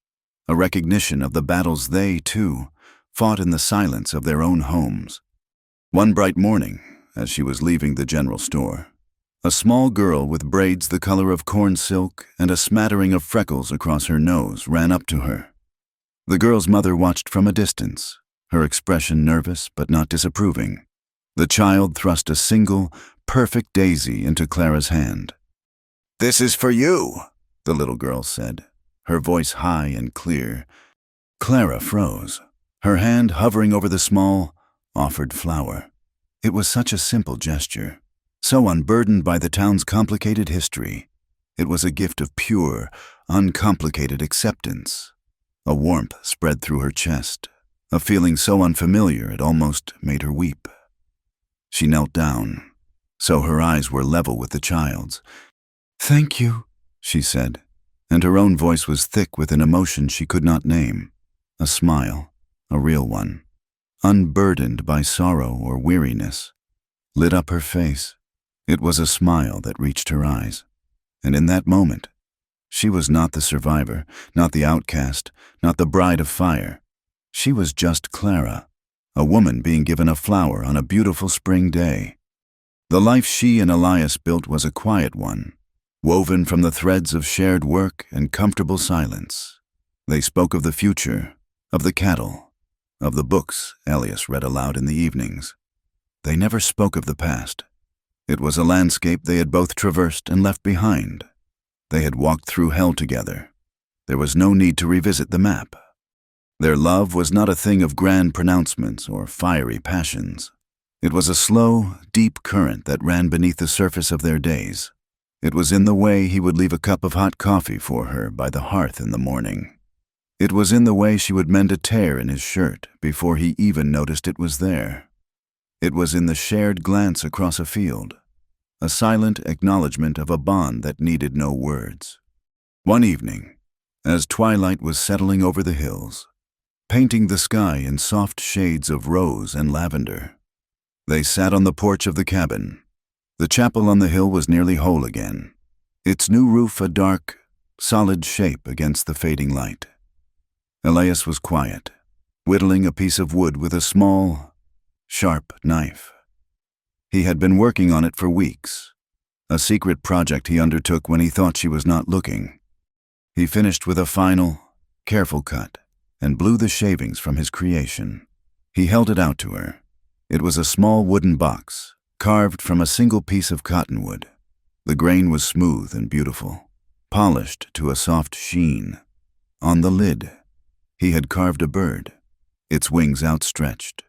[SPEAKER 1] a recognition of the battles they, too, fought in the silence of their own homes. One bright morning, as she was leaving the general store, a small girl with braids the color of corn silk and a smattering of freckles across her nose ran up to her. The girl's mother watched from a distance, her expression nervous but not disapproving. The child thrust a single, perfect daisy into Clara's hand. "This is for you," the little girl said, her voice high and clear. Clara froze, her hand hovering over the small, offered flower. It was such a simple gesture, so unburdened by the town's complicated history. It was a gift of pure, uncomplicated acceptance. A warmth spread through her chest, a feeling so unfamiliar it almost made her weep. She knelt down, so her eyes were level with the child's. "Thank you," she said, and her own voice was thick with an emotion she could not name. A smile, a real one, unburdened by sorrow or weariness, lit up her face. It was a smile that reached her eyes, and in that moment, she was not the survivor, not the outcast, not the bride of fire. She was just Clara, a woman being given a flower on a beautiful spring day. The life she and Elias built was a quiet one, woven from the threads of shared work and comfortable silence. They spoke of the future, of the cattle, of the books Elias read aloud in the evenings. They never spoke of the past. It was a landscape they had both traversed and left behind. They had walked through hell together. There was no need to revisit the map. Their love was not a thing of grand pronouncements or fiery passions. It was a slow, deep current that ran beneath the surface of their days. It was in the way he would leave a cup of hot coffee for her by the hearth in the morning. It was in the way she would mend a tear in his shirt before he even noticed it was there. It was in the shared glance across a field, a silent acknowledgement of a bond that needed no words. One evening, as twilight was settling over the hills, painting the sky in soft shades of rose and lavender, they sat on the porch of the cabin. The chapel on the hill was nearly whole again, its new roof a dark, solid shape against the fading light. Elias was quiet, whittling a piece of wood with a small, sharp knife. He had been working on it for weeks, a secret project he undertook when he thought she was not looking. He finished with a final, careful cut and blew the shavings from his creation. He held it out to her. It was a small wooden box, carved from a single piece of cottonwood. The grain was smooth and beautiful, polished to a soft sheen. On the lid, he had carved a bird, its wings outstretched,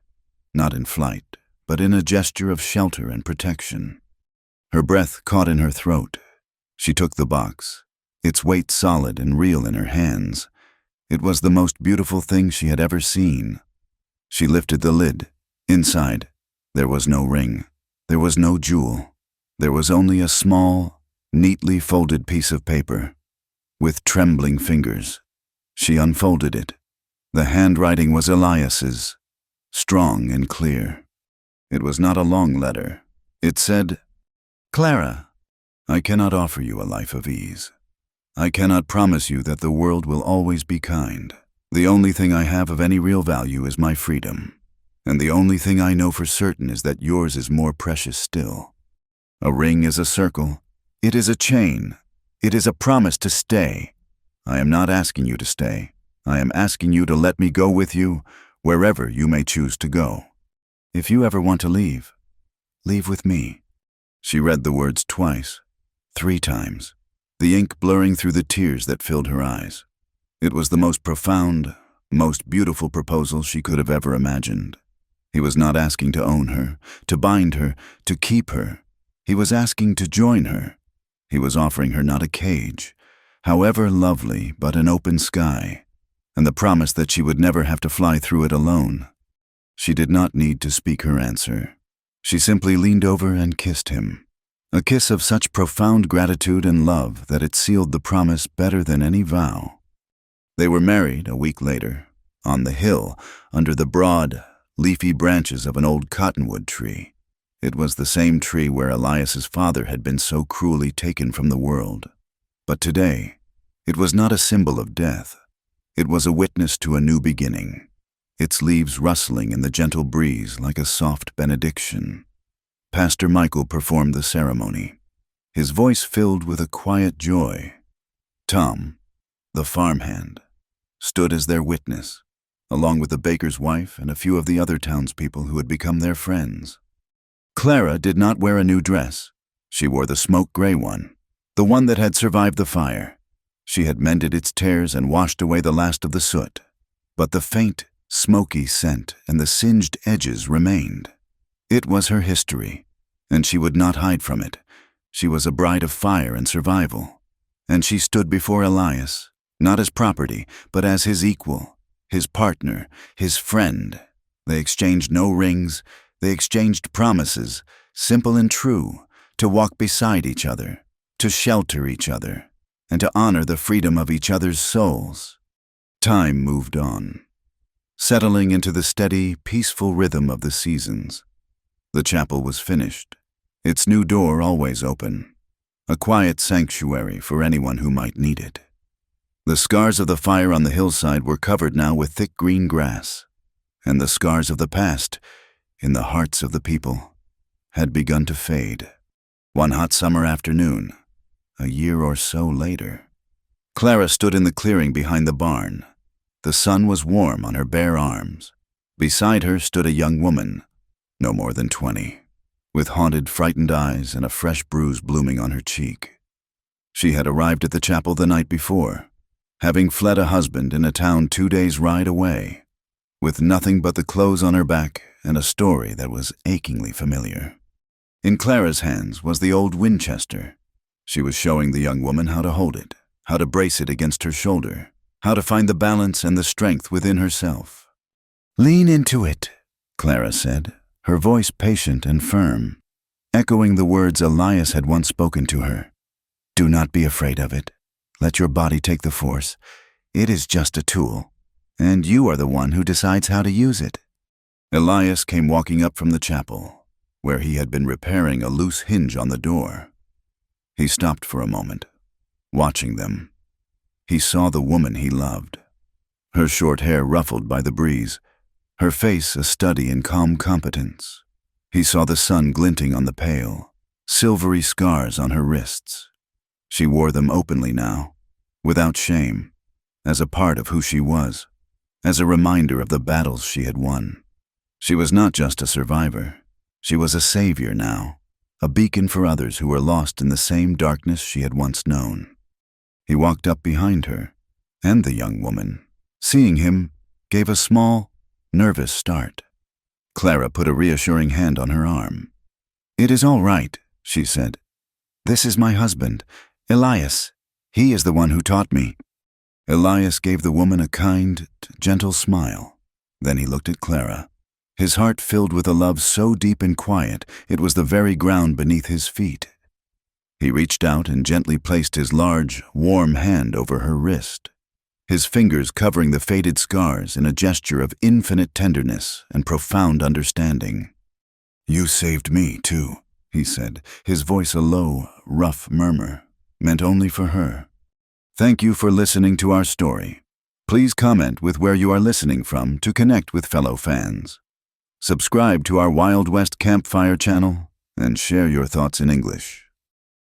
[SPEAKER 1] not in flight, but in a gesture of shelter and protection. Her breath caught in her throat. She took the box, its weight solid and real in her hands. It was the most beautiful thing she had ever seen. She lifted the lid. Inside, there was no ring. There was no jewel. There was only a small, neatly folded piece of paper. With trembling fingers, she unfolded it. The handwriting was Elias's, strong and clear. It was not a long letter. It said, "Clara, I cannot offer you a life of ease. I cannot promise you that the world will always be kind. The only thing I have of any real value is my freedom. And the only thing I know for certain is that yours is more precious still. A ring is a circle. It is a chain. It is a promise to stay. I am not asking you to stay. I am asking you to let me go with you wherever you may choose to go. If you ever want to leave, leave with me." She read the words twice, 3 times, the ink blurring through the tears that filled her eyes. It was the most profound, most beautiful proposal she could have ever imagined. He was not asking to own her, to bind her, to keep her. He was asking to join her. He was offering her not a cage, however lovely, but an open sky, and the promise that she would never have to fly through it alone. She did not need to speak her answer. She simply leaned over and kissed him, a kiss of such profound gratitude and love that it sealed the promise better than any vow. They were married a week later, on the hill, under the broad, leafy branches of an old cottonwood tree. It was the same tree where Elias's father had been so cruelly taken from the world. But today, it was not a symbol of death. It was a witness to a new beginning, its leaves rustling in the gentle breeze like a soft benediction. Pastor Michael performed the ceremony, his voice filled with a quiet joy. Tom, the farmhand, stood as their witness, along with the baker's wife and a few of the other townspeople who had become their friends. Clara did not wear a new dress. She wore the smoke-gray one, the one that had survived the fire. She had mended its tears and washed away the last of the soot, but the faint, smoky scent and the singed edges remained. It was her history, and she would not hide from it. She was a bride of fire and survival, and she stood before Elias, not as property, but as his equal, his partner, his friend. They exchanged no rings. They exchanged promises, simple and true, to walk beside each other, to shelter each other, and to honor the freedom of each other's souls. Time moved on, settling into the steady, peaceful rhythm of the seasons. The chapel was finished, its new door always open, a quiet sanctuary for anyone who might need it. The scars of the fire on the hillside were covered now with thick green grass, and the scars of the past, in the hearts of the people, had begun to fade. One hot summer afternoon, a year or so later. Clara stood in the clearing behind the barn. The sun was warm on her bare arms. Beside her stood a young woman, no more than 20, with haunted, frightened eyes and a fresh bruise blooming on her cheek. She had arrived at the chapel the night before, having fled a husband in a town 2 days' ride away, with nothing but the clothes on her back and a story that was achingly familiar. In Clara's hands was the old Winchester. She was showing the young woman how to hold it, how to brace it against her shoulder, how to find the balance and the strength within herself.
[SPEAKER 2] "Lean into it,"
[SPEAKER 1] Clara said, her voice patient and firm, echoing the words Elias had once spoken to her.
[SPEAKER 2] "Do not be afraid of it. Let your body take the force. It is just a tool, and you are the one who decides how to use it."
[SPEAKER 1] Elias came walking up from the chapel, where he had been repairing a loose hinge on the door. He stopped for a moment, watching them. He saw the woman he loved, her short hair ruffled by the breeze, her face a study in calm competence. He saw the sun glinting on the pale, silvery scars on her wrists. She wore them openly now, without shame, as a part of who she was, as a reminder of the battles she had won. She was not just a survivor. She was a savior now, a beacon for others who were lost in the same darkness she had once known. He walked up behind her, and the young woman, seeing him, gave a small, nervous start. Clara put a reassuring hand on her arm.
[SPEAKER 2] "It is all right," she said. "This is my husband, Elias. He is the one who taught me."
[SPEAKER 1] Elias gave the woman a kind, gentle smile. Then he looked at Clara, his heart filled with a love so deep and quiet it was the very ground beneath his feet. He reached out and gently placed his large, warm hand over her wrist, his fingers covering the faded scars in a gesture of infinite tenderness and profound understanding. "You saved me, too," he said, his voice a low, rough murmur, meant only for her. Thank you for listening to our story. Please comment with where you are listening from to connect with fellow fans. Subscribe to our Wild West Campfire channel and share your thoughts in English.